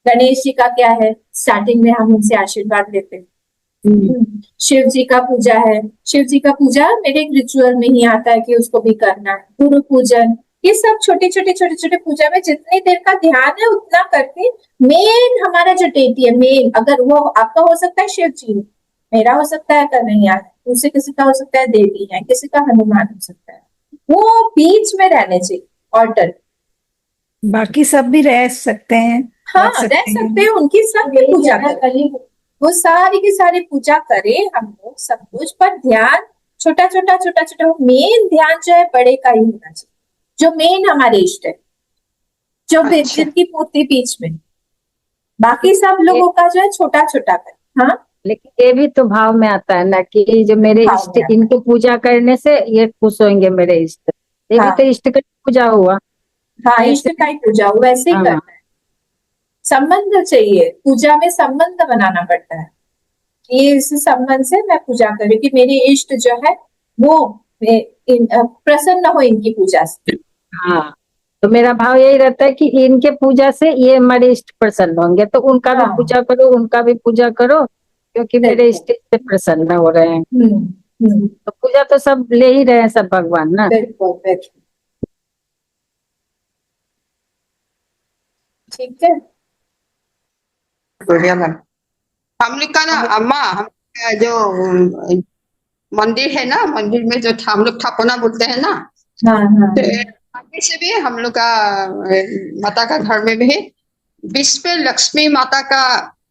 गणेश जी का क्या है, स्टार्टिंग में हम उनसे आशीर्वाद लेते हैं। शिव जी का पूजा है, शिव जी का पूजा मेरे एक रिचुअल में ही आता है कि उसको भी करना है। गुरु पूजन, ये सब छोटे छोटे पूजा में जितनी देर का ध्यान है उतना करके, मेन हमारा जो डेटी है, मेन अगर वो आपका हो सकता है शिव जी, मेरा हो सकता है कन्हैया, दूसरे किसी का हो सकता है देवी है, किसी का हनुमान हो सकता है, वो बीच में रहने चाहिए ऑल्टर। बाकी सब भी रह सकते हैं, हाँ, रह सकते हैं, उनकी सबकी पूजा करें, वो सारी की सारी पूजा करें हम लोग सब कुछ, पर ध्यान छोटा छोटा मेन ध्यान जो है बड़े का ही होना चाहिए, जो मेन हमारे इष्ट है, जो अच्छा। जिनकी पूर्ति बीच में, बाकी सब लोगों का जो है छोटा छोटा कर। हाँ, लेकिन ये भी तो भाव में आता है ना कि जो मेरे भाव इष्ट, में आता है। इनको पूजा करने से ये खुश होंगे मेरे इष्ट, ये भी हाँ। तो इष्ट का पूजा हुआ। हाँ, इष्ट का ही पूजा हो, वैसे ही हाँ। करना है। संबंध चाहिए, पूजा में संबंध बनाना पड़ता है कि इस संबंध से मैं पूजा करूँ कि मेरे इष्ट जो है वो प्रसन्न हो इनकी पूजा से। हाँ, तो मेरा भाव यही रहता है कि इनके पूजा से ये हमारे इष्ट प्रसन्न होंगे, तो उनका भी हाँ। पूजा करो, उनका भी पूजा करो, क्योंकि मेरे इष्ट से प्रसन्न हो रहे हैं। तो पूजा तो सब ले ही रहे हैं, सब भगवान ना। बिल्कुल बिल्कुल, ठीक है। बढ़िया लगा। हम लोग का ना अम्मा, हम जो मंदिर है ना, मंदिर में जो हम लोग थापना बोलते हैं ना, हाँ हाँ तो आगे से भी हम लोग का माता का घर में भी बीच पे लक्ष्मी माता का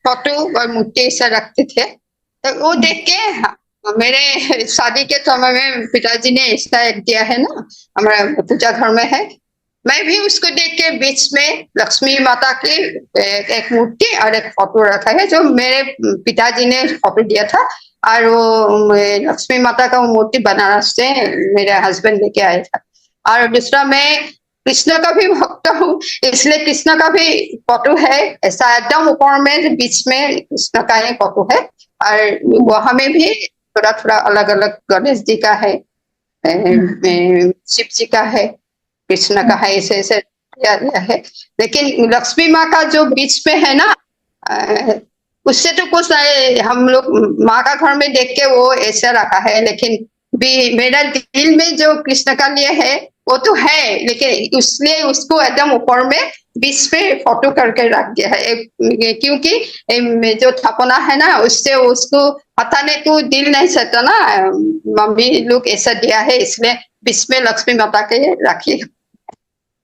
फोटो और मूर्ति ऐसा रखते थे। तो वो देख के मेरे शादी के समय में पिताजी ने ऐसा एक दिया है ना, हमारा पूजा घर में है, मैं भी उसको देख के बीच में लक्ष्मी माता की एक मूर्ति और एक फोटो रखा है, जो मेरे पिताजी ने फोटो दिया था, और वो लक्ष्मी माता का वो मूर्ति बनारस से मेरे हस्बैंड लेके आए था। और दूसरा, मैं कृष्ण का भी भक्त हूँ, इसलिए कृष्ण का भी फोटो है, ऐसा एकदम ऊपर में बीच में कृष्ण का ही फोटो है, और वहां में भी थोड़ा थोड़ा अलग अलग गणेश जी का है, शिव जी का है, कृष्ण का है, ऐसे ऐसे किया गया है। लेकिन लक्ष्मी माँ का जो बीच में है ना, उससे तो कुछ हम लोग माँ का घर में देख के वो ऐसा रखा है, लेकिन मेरा दिल में जो कृष्ण का लिए है वो तो है, लेकिन इसलिए उसको एकदम ऊपर में बीच पे फोटो करके रख दिया है क्योंकि जो थापना है ना उससे उसको हटाने को दिल नहीं सकता ना। मम्मी लोग ऐसा दिया है इसलिए बीच में लक्ष्मी माता के रखिए।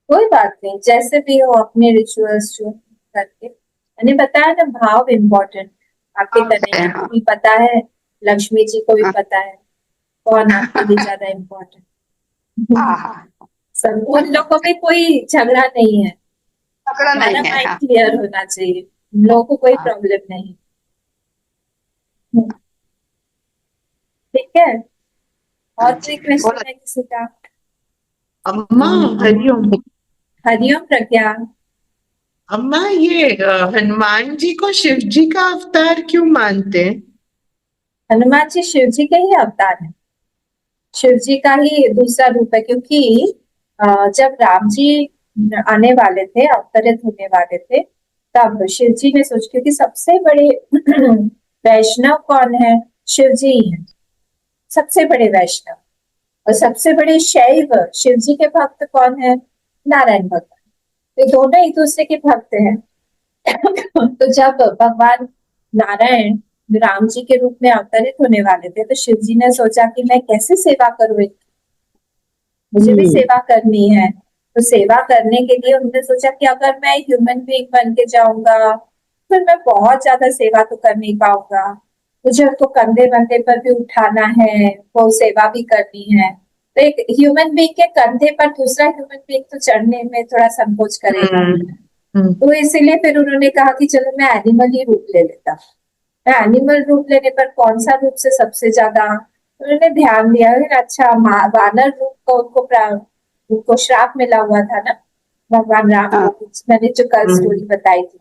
कोई बात नहीं, जैसे भी हो अपने रिचुअल्स जो करके, मैंने बताया ना भाव इम्पोर्टेंट। आपके कन्हैया को भी पता है, लक्ष्मी जी को भी पता है कौन आपके लिए ज्यादा इम्पोर्टेंट। सब उन लोगों में कोई झगड़ा नहीं है, पकड़ा नहीं हमारा है। माइंड हाँ। क्लियर होना चाहिए, हम लोगों को कोई प्रॉब्लम नहीं। ठीक है, और कोई क्वेश्चन है किसी का? अम्मा हरिओम। हरिओम प्रज्ञा। अम्मा ये हनुमान जी को शिव जी का अवतार क्यों मानते हैं? हनुमान जी शिव जी के ही अवतार है, शिव जी का ही दूसरा रूप है, क्योंकि जब राम जी आने वाले थे, अवतरित होने वाले थे, तब शिव जी ने सोचा, क्योंकि सबसे बड़े वैष्णव कौन है? शिव जी ही है, सबसे बड़े वैष्णव। और सबसे बड़े शैव शिव जी के भक्त कौन है? नारायण भगवान। तो दोनों एक दूसरे के भक्त हैं। तो जब भगवान नारायण राम जी के रूप में अवतरित होने वाले थे, तो शिव जी ने सोचा कि मैं कैसे सेवा करूं, मुझे भी सेवा करनी है। तो सेवा करने के लिए उन्होंने सोचा कि अगर मैं ह्यूमन बीइंग बन के जाऊंगा फिर मैं बहुत ज्यादा सेवा तो कर नहीं पाऊंगा, मुझे उनको कंधे वंधे पर भी उठाना है, वो सेवा भी करनी है। तो एक ह्यूमन बीइंग के कंधे पर दूसरा ह्यूमन बीइंग तो चढ़ने में थोड़ा संकोच करेगा। तो इसीलिए फिर उन्होंने कहा कि चलो मैं एनिमल ही रूप ले लेता। मैं एनिमल रूप लेने पर कौन सा रूप से सबसे ज्यादा, उन्होंने ध्यान दिया कि अच्छा वानर रूप को उनको श्राप मिला हुआ था ना, भगवान राम को, मैंने जो कल स्टोरी बताई थी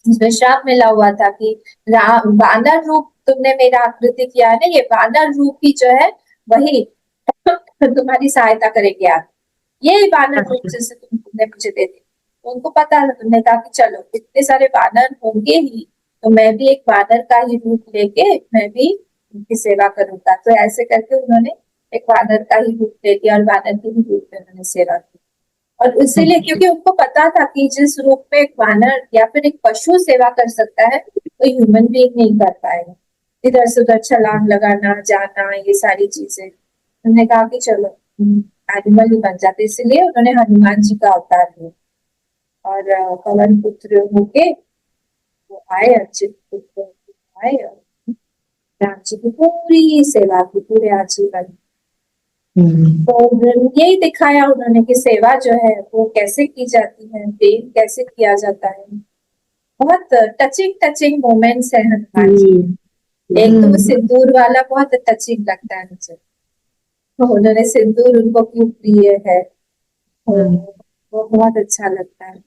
उसमें श्राप मिला हुआ था कि वानर रूप तुमने मेरा आकृति किया है ना, ये वानर रूप ही जो है वही तुम्हारी सहायता करेगी आप, ये वानर रूप जैसे तुमने मुझे दे दी। तो उनको पता था, तुमने कहा कि चलो इतने सारे वानर होंगे ही, तो मैं भी एक वानर का ही रूप लेके मैं भी उनकी सेवा करूंगा। तो ऐसे करके उन्होंने एक वानर का ही रूप ले लिया और वानर के ही रूप में उन्होंने सेवा की। और इसीलिए क्योंकि उनको पता था कि जिस रूप में एक वानर या फिर एक पशु सेवा कर सकता है, तो ह्यूमन बीइंग नहीं कर पाएगा। इधर से उधर छलांग लगाना, जाना, ये सारी चीजें, उन्होंने कहा कि चलो एनिमल ही बन जाते। इसलिए उन्होंने हनुमान जी का अवतार लिया और पवन पुत्र होके वो आए, अच्छे पुत्र आए और राम जी की पूरी सेवा की, पूरे आजीवन। तो यही दिखाया उन्होंने कि सेवा जो है वो कैसे की जाती है, प्रेम कैसे किया जाता है। बहुत टचिंग टचिंग मोमेंट्स है हनुमान जी। एक तो सिंदूर वाला बहुत टचिंग लगता है मुझे, तो उन्होंने सिंदूर उनको क्यों प्रिय है, तो वो बहुत अच्छा लगता है।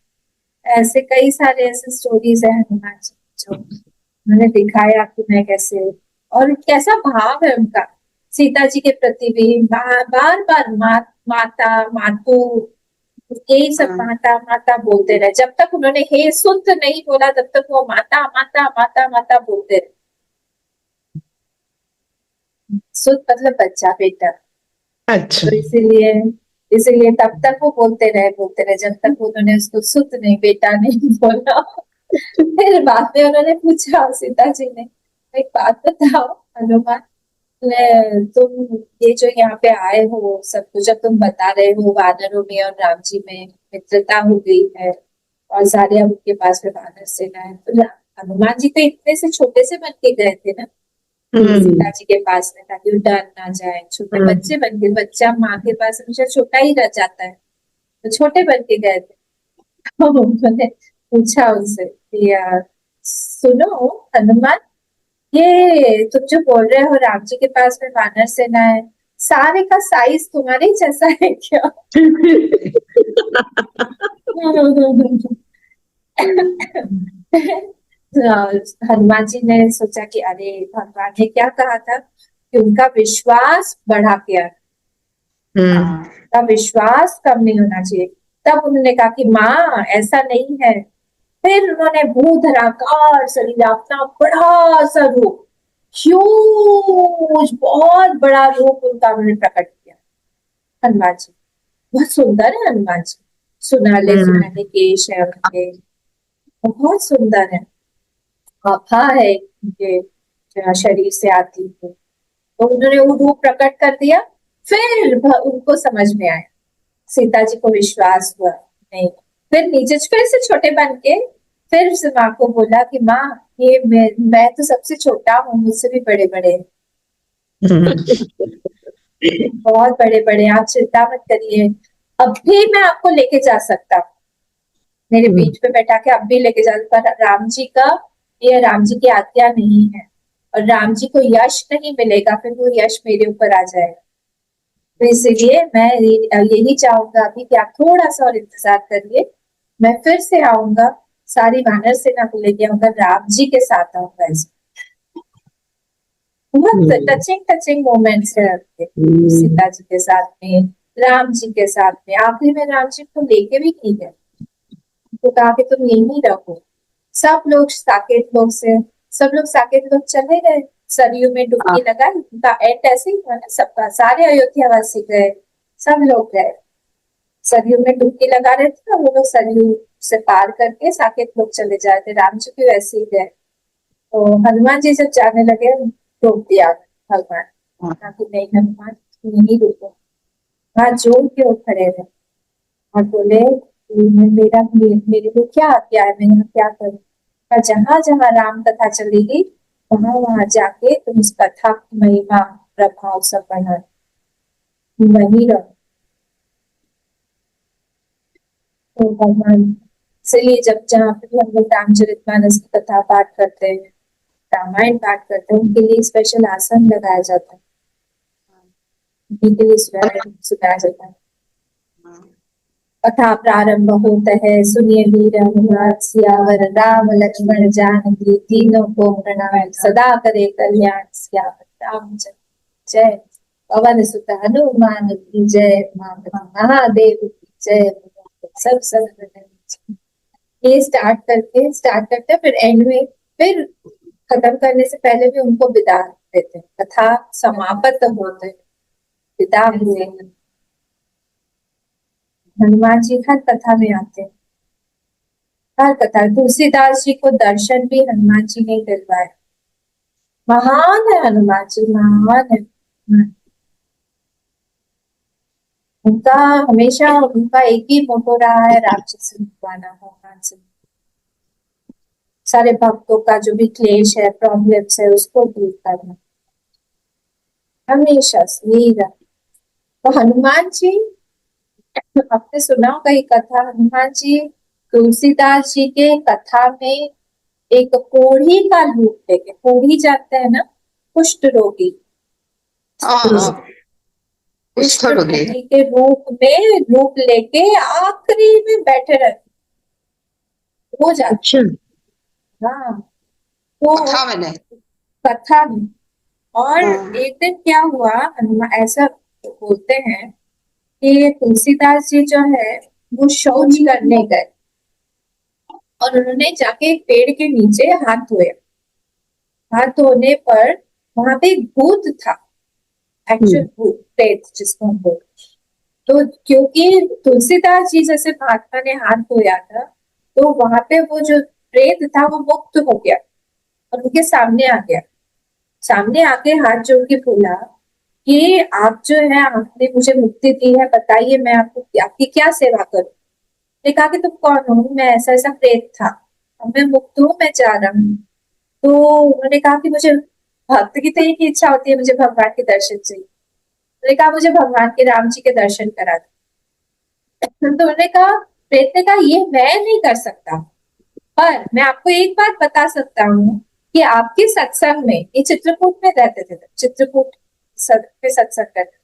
ऐसे कई सारे ऐसे स्टोरीज है हनुमान जी जो उन्होंने दिखाया कि मैं कैसे, और कैसा भाव है उनका सीता जी के प्रति भी, बार बार माता मातू यही सब माता माता बोलते रहे। जब तक उन्होंने हे सुत नहीं बोला तब तक वो माता माता माता माता बोलते रहे। सुत मतलब बच्चा, बेटा। अच्छा। तो इसीलिए इसीलिए तब तक वो बोलते रहे जब तक उन्होंने उसको सुत नहीं, बेटा नहीं बोला। फिर बाद में उन्होंने पूछा सीता जी ने, एक बात बताओ हनुमान, तुम ये जो यहाँ पे आए हो सब कुछ जब तुम बता रहे हो, वानरों में और राम जी में मित्रता हो गई है और सारे अब उनके पास में वानर सेना है, तो हनुमान जी तो इतने से छोटे से बन के गए थे ना सीता जी के पास में, ताकि वो डर ना जाए। छोटे बच्चे बन के, बच्चा माँ के पास हमेशा छोटा ही रह जाता है, तो छोटे बन के गए थे। तो उन्होंने पूछा उनसे कि सुनो हनुमान, ये तुम जो बोल रहे हो राम जी के पास में वानर सेना है, सारे का साइज तुम्हारे जैसा है क्या? हनुमान जी ने सोचा कि अरे भगवान ने क्या कहा था कि उनका विश्वास बढ़ा के उनका विश्वास कम नहीं होना चाहिए। तब उन्होंने कहा कि माँ ऐसा नहीं है। फिर उन्होंने भूधराकार शरीर अपना बड़ा सा रूप, ह्यूज चतुर्भुज बहुत बड़ा रूप उनका उन्होंने प्रकट किया। हनुमान जी बहुत सुंदर है, हनुमान जी सुनहले सुनहले केश है उनके, बहुत सुंदर है, आभा है उनके शरीर से आती है। तो उन्होंने वो रूप प्रकट कर दिया। फिर उनको समझ में आया, सीता जी को विश्वास हुआ नहीं, फिर नीचे फिर से छोटे बन के फिर से माँ को बोला कि माँ ये मैं तो सबसे छोटा हूँ, मुझसे भी बड़े बड़े हैं, बहुत बड़े बड़े, आप चिंता मत करिए, अब भी मैं आपको लेके जा सकता हूँ, मेरे पीठ पे बैठा के अब भी लेके जा, पर राम जी की आज्ञा नहीं है और राम जी को यश नहीं मिलेगा, फिर वो यश मेरे ऊपर आ जाएगा। तो इसलिए मैं यही चाहूंगा अभी कि आप थोड़ा सा और इंतजार करिए, मैं फिर से आऊंगा, सारी वानर सेना को लेके आऊंगा, राम जी के साथ आऊंगा। बहुत टचिंग टचिंग मोमेंट्स है आपके, सीता जी के साथ में, राम जी के साथ में। आखिरी में राम जी को लेके भी नहीं गए, तो कहा कि तुम यहीं रहो। सब लोग साकेत लोग चले गए, सरयू में डुबकी लगाई, उनका एंड ऐसे ही हुआ ना सबका, सारे अयोध्यावासी गए, सब लोग गए, सरयू में डुबकी लगा रहे थे और वो लोग सरयू से पार करके साकेत लोग चले जा रहे थे, राम जी भी वैसे ही गए। तो हनुमान जी जब जाने लगे रोक दिया भगवान, कहा कि नहीं हनुमान यहीं रुको, हाथ जोड़ के वो खड़े रहे और बोले मेरे लिए क्या आज्ञा है, मैं यहाँ क्या करूँ। और जहां जहां राम कथा चलेगी वहां वहां जाके तुम उस कथा की महिमा प्रभाव सब बढ़ा, वहीं रहो। तो भगवान इसलिए जब जहाँ पे भी हम लोग रामचरितमानस की कथा पाठ करते हैं, रामायण पाठ करते हैं, उनके लिए स्पेशल आसन लगाया जाता है, उनके लिए सुनाया जाता है। कथा प्रारंभ होता है, सुनिए वीर हनुमान सियावर राम लक्ष्मण जानकी तीनों को प्रणाम, सदा करे कल्याण सियावर रामचंद्र जय, पवन सुत हनुमान की जय, महादेव की जय, सब सब ये स्टार्ट करते फिर एंड में, फिर खत्म करने से पहले भी उनको विदा देते हैं, कथा समाप्त होते विदा हुए। हनुमान जी हर कथा में आते हैं, हर कथा। तुलसीदास जी को दर्शन भी हनुमान जी ने दिलवाए, महान है हनुमान जी, महान है। उनका हमेशा उनका एक ही मोटो रहा है, राक्षस मिटवाना, भगवान से सारे भक्तों का जो भी क्लेश है, प्रॉब्लम्स है, उसको दूर करना, हमेशा से यही रहा। तो हनुमान जी, आपने सुना होगा ये कथा, हनुमान जी तुलसीदास जी के कथा में एक कोढ़ी का रूप लेके, कोढ़ी जानते हैं ना, कुष्ठ रोगी, कुष्ठ रोगी के रूप लेके आखिरी में बैठे रहते हो जाते। हाँ, तो कथा में और एक दिन क्या हुआ, ऐसा बोलते हैं कि तुलसीदास जी जो है वो शौच करने गए और उन्होंने जाके एक पेड़ के नीचे हाथ धोया, हाथ धोने पर वहां पे एक भूत था, एक्चुअल भूत, प्रेत जिसको हम बोलते। तो क्योंकि तुलसीदास जी जैसे महात्मा ने हाथ धोया था, तो वहां पे वो जो प्रेत था वो मुक्त हो गया और उनके सामने आ गया, सामने आके हाथ जोड़ के बोला कि आप जो है, आपने मुझे मुक्ति दी है, बताइए मैं आपकी क्या सेवा करूं। ने कहा कि तुम कौन हो, मैं ऐसा ऐसा प्रेत था, अब मैं मुक्त हूँ, मैं जा रहा हूँ। तो उन्होंने कहा कि मुझे भक्त की तो एक ही इच्छा होती है, मुझे भगवान के दर्शन चाहिए। उन्होंने कहा मुझे भगवान के राम जी के दर्शन करा दो। तो उन्होंने कहा, प्रेत ने कहा ये मैं नहीं कर सकता, पर मैं आपको एक बात बता सकता हूँ कि आपके सत्संग में, ये चित्रकूट में रहते थे, चित्रकूट पे सत्संग करते,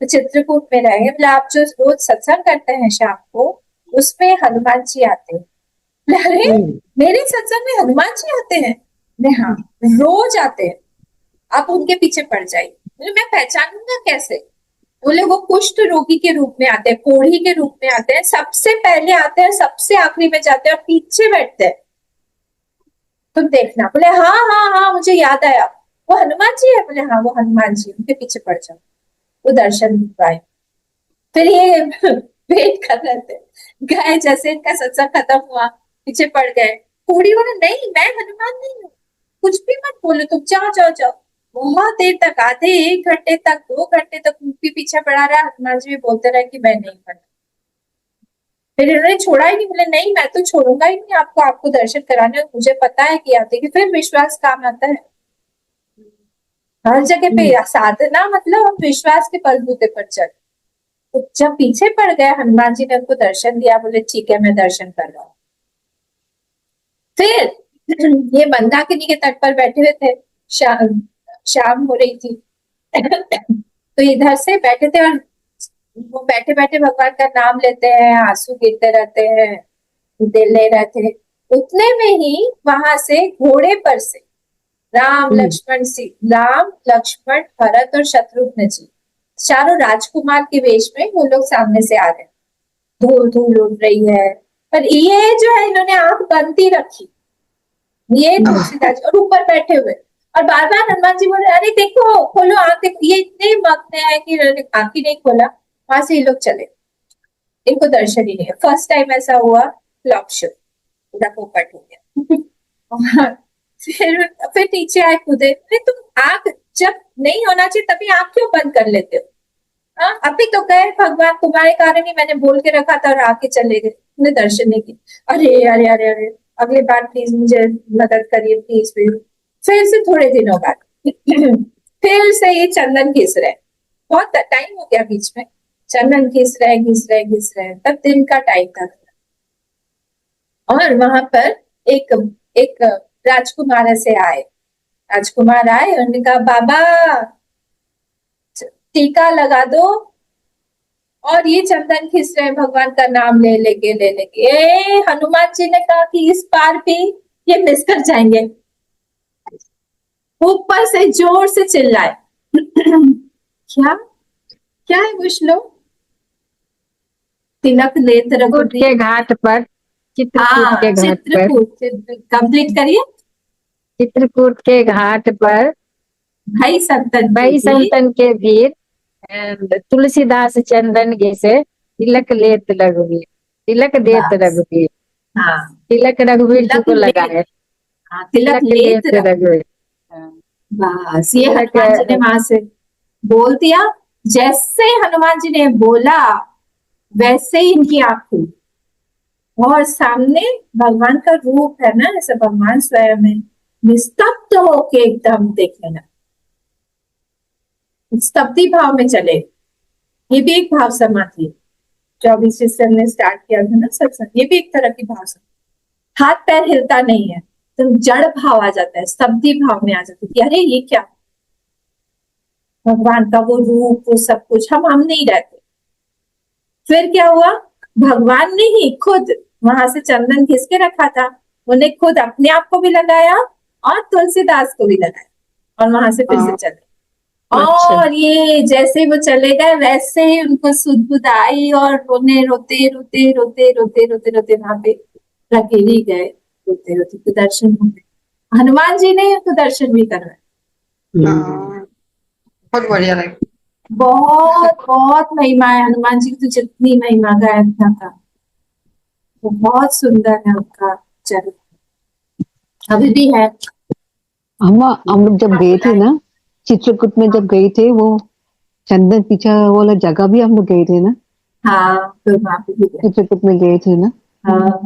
तो चित्रकूट में रहे, मतलब आप जो रोज सत्संग करते हैं शाम को, उसमें हनुमान जी आते हैं। अरे मेरे सत्संग में हनुमान जी आते हैं? हाँ, रोज आते हैं, आप उनके पीछे पड़ जाइए। मैं पहचानूंगा कैसे? बोले वो कुष्ठ रोगी के रूप में आते हैं, कोढ़ी के रूप में आते हैं, सबसे पहले आते हैं, सबसे आखिरी में जाते हैं और पीछे बैठते हैं, तुम देखना। बोले हाँ हाँ हाँ मुझे याद आया, वो हनुमान जी है? बोले हाँ वो हनुमान जी, उनके पीछे पड़ जाओ, वो दर्शन पाए। फिर ये वेट कर रहे थे, गए, जैसे इनका सत्संग खत्म हुआ पीछे पड़ गए। थोड़ी बोले नहीं मैं हनुमान नहीं हूँ, कुछ भी मत बोलो तुम, जाओ जाओ जाओ। बहुत देर तक, आधे 1 घंटे तक 2 घंटे तक उनके पीछे पड़ा रहा। हनुमान जी भी बोलते रहे कि मैं नहीं पढ़ा। फिर इन्होंने छोड़ा ही नहीं, बोले नहीं मैं तो छोड़ूंगा ही नहीं आपको, आपको दर्शन कराने, मुझे पता है कि आते। कि फिर विश्वास काम आता है हर जगह पे। साधना मतलब हम विश्वास के बलबूते पर चल। तो जब पीछे पड़ गए, हनुमान जी ने उनको दर्शन दिया, बोले ठीक है मैं दर्शन कर रहा हूँ। फिर ये मंदाकिनी के तट पर बैठे हुए थे, शाम हो रही थी। तो इधर से बैठे थे और वो बैठे बैठे भगवान का नाम लेते हैं, आंसू गिरते रहते हैं, दिल ले रहे थे। उतने में ही वहां से घोड़े पर से राम लक्ष्मण भरत और शत्रुघ्न जी, चारों राजकुमार के वेश में वो लोग सामने से आ रहे हैं। धूल धूल उड़ रही है, पर ये जो है इन्होंने आंख बंद ही रखी, ये तुलसीदास, और ऊपर बैठे हुए। और बार बार हनुमान जी बोले अरे देखो खोलो आंख, देखो। ये इतने मग्न है कि इन्होंने आंख ही नहीं खोला। वहां से ये लोग चले, इनको दर्शन ही नहीं है। फर्स्ट टाइम ऐसा हुआ, फ्लॉप शो, पूरा पोपट हो गया। फिर नीचे आए, कूदे। अरे तुम आंख जब नहीं होना चाहिए तभी आंख क्यों बंद कर लेते हो? हाँ अभी तो गए भगवान, तुम्हारे कारण ही मैंने बोल के रखा था और आके चले गए, तुमने दर्शन नहीं किए। अरे अरे अरे अरे, अगली बार प्लीज मुझे मदद करिए प्लीज प्लीज। फिर से थोड़े दिनों बाद फिर से ये चंदन घिस रहे, बहुत टाइम हो गया बीच में, चंदन घिस रहे घिस रहे घिस रहे, तब दिन का टाइम था। और वहां पर एक राजकुमार ऐसे आए, राजकुमार आए, उन्होंने कहा बाबा टीका लगा दो। और ये चंदन खिस रहे, भगवान का नाम ले लेके। हनुमान जी ने कहा कि इस बार भी ये मिस कर जाएंगे। ऊपर से जोर से चिल्लाए। क्या क्या है वो श्लोक? तिलक लेत चित्रकूट रघुबीर, के घाट पर, चित्रकूट हाँ के घाट पर, कंप्लीट करिए। चित्रकूट के घाट पर भाई संतन भाई के भी, संतन के वीर तुलसीदास चंदन घिसे, तिलक लेत रघुवीर, तिलक देत बस, रघुवीर, हाँ तिलक रघुवीर जी तिलक को ले, लगा है, हाँ तिलक तिलक लेत लेत रघुवीर। हाँ, बस ये तिलक हनुमान जी ने वहां से बोल दिया। जैसे हनुमान जी ने बोला वैसे ही इनकी आंख खुली, और सामने भगवान का रूप है ना, जैसे भगवान स्वयं है, निस्तब्ध होके एकदम देख लेना, स्तब्धि भाव में चले। ये भी एक भाव समाधि है जो अभी से हमने स्टार्ट किया था ना सत्संग, ये भी एक तरह की भाव समाधि। हाथ पैर हिलता नहीं है, तो जड़ भाव आ जाता है, स्तब्धि भाव में आ जाता है कि अरे ये क्या, भगवान का वो रूप वो सब कुछ, हम नहीं रहते। फिर क्या हुआ, भगवान ने ही खुद वहां से चंदन घिस के रखा था, उन्हें खुद अपने आप को भी लगाया और तुलसीदास को भी लगाया, और वहां से फिर से चले। और ये जैसे वो चले गए वैसे ही उनको सुध आई, और रोने रोते रोते रोते रोते रोते रोते वहां पे अकेले गए, रोते रोते तो दर्शन हो गए। हनुमान जी ने उनको दर्शन भी करवाए। हाँ, बहुत बढ़िया लगा। बहुत बहुत महिमा है हनुमान जी की, तो जितनी महिमा गायब था वो बहुत सुंदर है उनका चरित्र, अभी भी है। हम लोग जब गए थे ना, चित्रकूट में जब गए थे, वो चंदन पीछा वाला जगह भी हम लोग गए थे ना, हाँ तो वहां पे भी गए। चित्रकूट में गए थे ना। हाँ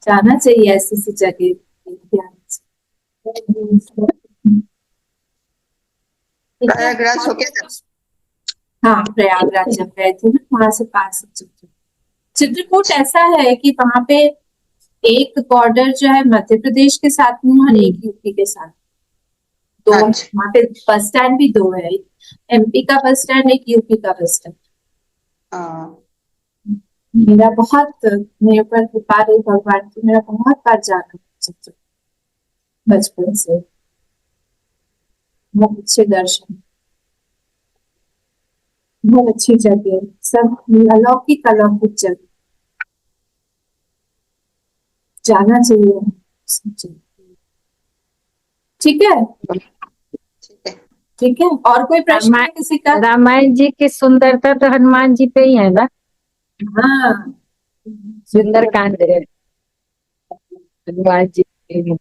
जाना चाहिए ऐसी सी जगह, ध्यान से। ठीक है। प्रयागराज होके हाँ प्रयागराज जब गए थे ना, वहां से पास है चित्रकूट। ऐसा है कि वहां पे एक बॉर्डर जो है मध्य प्रदेश के साथ में और एक यूपी के साथ, दो अच्छा। वहां पे बस स्टैंड भी दो है, एक एमपी का बस स्टैंड, एक यूपी का बस स्टैंड। हाँ, मेरा बहुत, मेरे ऊपर कृपा रही भगवान की, मेरा बहुत बार जाना चित्रकूट बचपन से, बहुत अच्छे दर्शन, बहुत अच्छी जगह, सब अलौकिक अलौकिक जगह, जाना चाहिए। ठीक है, ठीक है। ठीक है। और कोई प्रश्न है किसी का? रामायण जी की सुंदरता तो हनुमान जी पे ही है ना, हाँ, सुंदर कांड है हनुमान जी पे ही।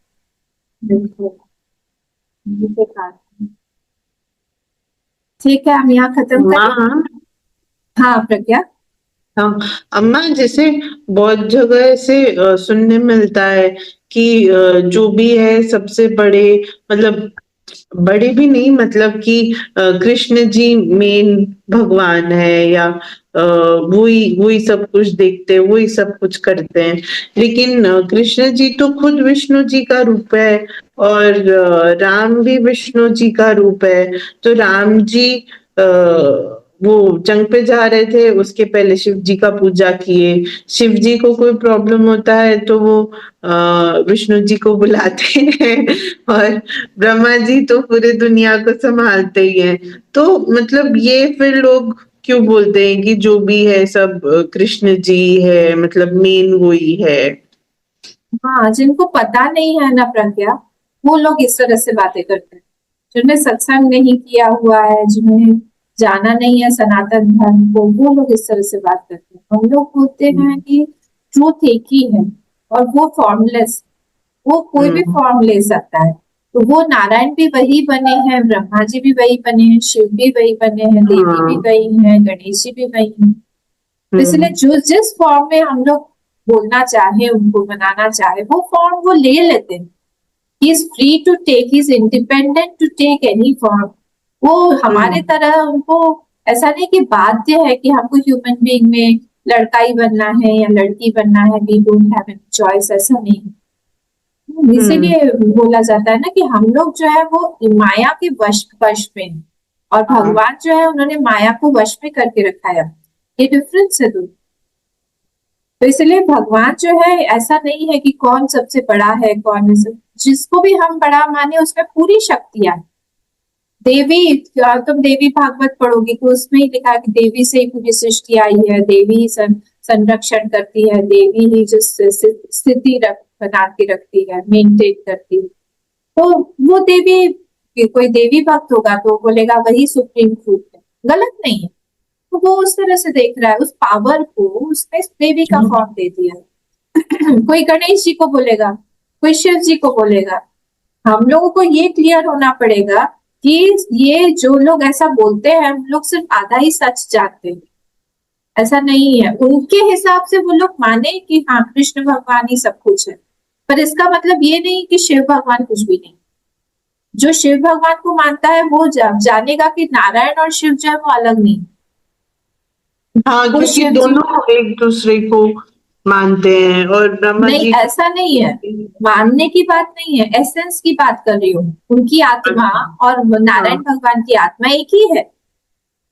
बिल्कुल, बिल्कुल। ठीक है, हम यहाँ खत्म अम्मा, करें। हाँ प्रज्ञा। हाँ अम्मा, जैसे बहुत जगह ऐसे सुनने मिलता है कि जो भी है सबसे बड़े, मतलब बड़े भी नहीं, मतलब कि कृष्ण जी मेन भगवान है, या वही वही सब कुछ देखते हैं, वही सब कुछ करते हैं। लेकिन कृष्ण जी तो खुद विष्णु जी का रूप है, और राम भी विष्णु जी का रूप है। तो राम जी वो जंग पे जा रहे थे, उसके पहले शिव जी का पूजा किए। शिव जी को कोई प्रॉब्लम होता है तो वो विष्णु जी को बुलाते हैं, और ब्रह्मा जी तो पूरे दुनिया को संभालते ही हैं। तो मतलब ये फिर लोग क्यों बोलते हैं कि जो भी है सब कृष्ण जी है, मतलब मेन वही है। हाँ, जिनको पता नहीं है ना प्रज्ञा, वो लोग इस तरह से बातें करते हैं। जिन्होंने सत्संग नहीं किया हुआ है, जिन्होंने जाना नहीं है सनातन धर्म को, वो लोग इस तरह से बात करते हैं। हम लोग बोलते हैं कि ट्रूथ एक ही है, और वो फॉर्मलेस, वो कोई भी हम्म फॉर्म ले सकता है। तो वो नारायण भी वही बने हैं, ब्रह्मा जी भी वही बने हैं, शिव भी वही बने हैं, देवी भी हाँ। वही हैं, गणेश जी भी वही हैं। तो इसलिए हम्म जो जिस फॉर्म में हम लोग बोलना चाहे, उनको बनाना चाहे, वो फॉर्म वो ले लेते हैं। He is free to take, he is independent to take any form. वो हमारे हम्म तरह उनको ऐसा नहीं कि बाध्य है कि हमको ह्यूमन बीइंग में लड़का ही बनना है या लड़की बनना है, we don't have any choice, ऐसा नहीं। हम्म इसीलिए बोला जाता है ना कि हम लोग जो है वो माया के वश में हैं, और हाँ। भगवान जो है उन्होंने माया को वश में करके रखा है। ये डिफरेंस है दोनों। तो इसलिए भगवान जो है, ऐसा नहीं है कि कौन सबसे बड़ा है, कौन जिसको भी हम बड़ा माने उसमें पूरी शक्तियां हैं। देवी, तुम देवी भागवत पढ़ोगी तो उसमें ही लिखा है कि देवी से ही पूरी सृष्टि आई है, देवी ही संरक्षण करती है, देवी ही जो स्थिति बना के रखती है, मेंटेन करती है। तो वो देवी, कोई देवी भक्त होगा तो बोलेगा वही सुप्रीम ट्रूथ है, गलत नहीं है। तो वो उस तरह से देख रहा है, उस पावर को उसने देवी का फॉर्म दे दिया है। कोई गणेश जी को बोलेगा, कोई शिव जी को बोलेगा। हम लोगों को ये क्लियर होना पड़ेगा कि ये जो लोग ऐसा बोलते हैं, हम लोग सिर्फ आधा ही सच जानते हैं, ऐसा नहीं है। उनके हिसाब से वो लोग माने कि हाँ कृष्ण भगवान ही सब कुछ है, पर इसका मतलब ये नहीं कि शिव भगवान कुछ भी नहीं। जो शिव भगवान को मानता है वो जानेगा कि नारायण और शिव जो है वो अलग नहीं। हाँ, वो क्योंकि शिव जी दोनों एक दूसरे को मानते हैं, और ब्रह्मा नहीं, जी ऐसा नहीं है, मानने की बात नहीं है, एसेंस की बात कर रही हूँ। उनकी आत्मा और नारायण हाँ। भगवान की आत्मा एक ही है,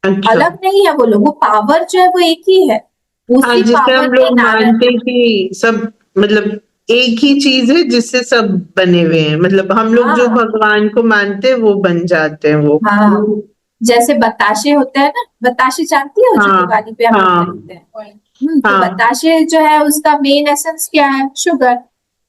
अच्छा। अलग नहीं है। वो लोग, वो पावर जो है वो एक ही है, हाँ, उसी जिससे पावर हम ने लोग नारायण। मानते हैं कि सब, मतलब एक ही चीज है जिससे सब बने हुए हैं, मतलब हम लोग जो हाँ, भगवान को मानते हैं वो बन जाते हैं वो। हाँ, जैसे बताशे होते हैं ना, बताशे जानती हो जो हाँ दिवाली पे हम लोग हाँ खरीदते हैं। तो हाँ। बताशे जो है उसका मेन एसेंस क्या है? Sugar,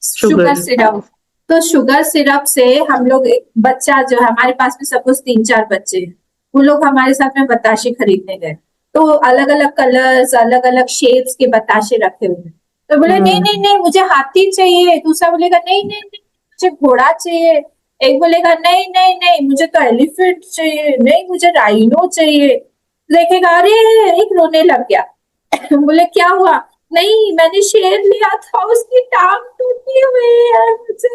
sugar sugar. सिरप। तो शुगर सिरप से हम लोग, बच्चा जो है हमारे पास में, सपोज 3-4 बच्चे हैं, वो लोग हमारे साथ में बताशे खरीदने गए, तो अलग अलग कलर्स, अलग अलग शेप्स के बताशे रखे हुए हैं। तो बोले नहीं नहीं नहीं मुझे हाथी चाहिए, दूसरा बोलेगा नहीं नहीं नहीं मुझे घोड़ा चाहिए, एक बोलेगा नहीं नहीं नहीं मुझे तो एलिफेंट चाहिए, नहीं मुझे राइनो चाहिए। देखेगा, अरे एक रोने लग गया। बोले क्या हुआ? नहीं मैंने शेर लिया था, उसकी टांग टूटी हुई है, मुझे।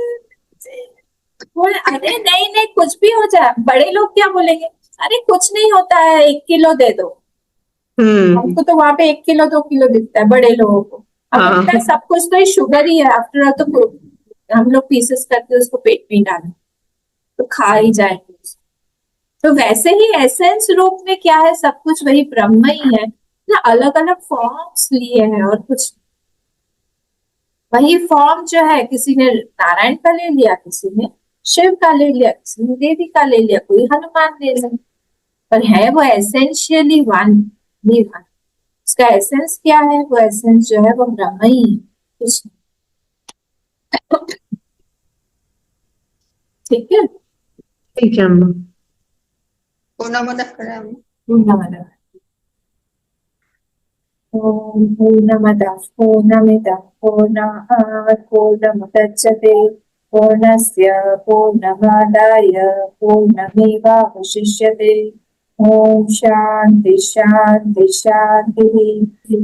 बोले अरे नहीं नहीं कुछ भी हो जाए। बड़े लोग क्या बोलेंगे? अरे कुछ नहीं होता है, 1 किलो दे दो। हम्म। हमको तो वहां पे 1 किलो 2 किलो दिखता है बड़े लोगों को। हमें हाँ। लगता है सब कुछ तो शुगर ही है, आफ्टर ऑल तो हम लोग पीसेस करके उसको पेट में ही डालें तो खा ही जाएंगे उसको। तो वैसे ही एसेंस रूप में क्या है, सब कुछ वही ब्रह्म ही है ना, अलग अलग फॉर्म्स लिए हैं और कुछ। वही फॉर्म जो है, किसी ने नारायण का ले लिया, किसी ने शिव का ले लिया, किसी ने देवी का ले लिया, कोई हनुमान ले लिया, पर है वो एसेंशियली वन ही वन। उसका एसेंस क्या है? वो एसेंस जो है वो ब्रह्म ही है, कुछ नहीं। ठीक है। ठीक है अम्मा। पूर्णमद करें हम। पूर्णमदः ॐ पूर्णमदः पूर्णमिदं पूर्णात् पूर्णमुदच्यते पूर्णस्य पूर्णमादाय पूर्णमेवावशिष्यते ॐ शान्ति शान्ति शान्तिः।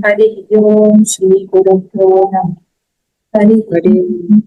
हरिः ओम श्री गुरुभ्यो नमः। हरिः हरि ओम।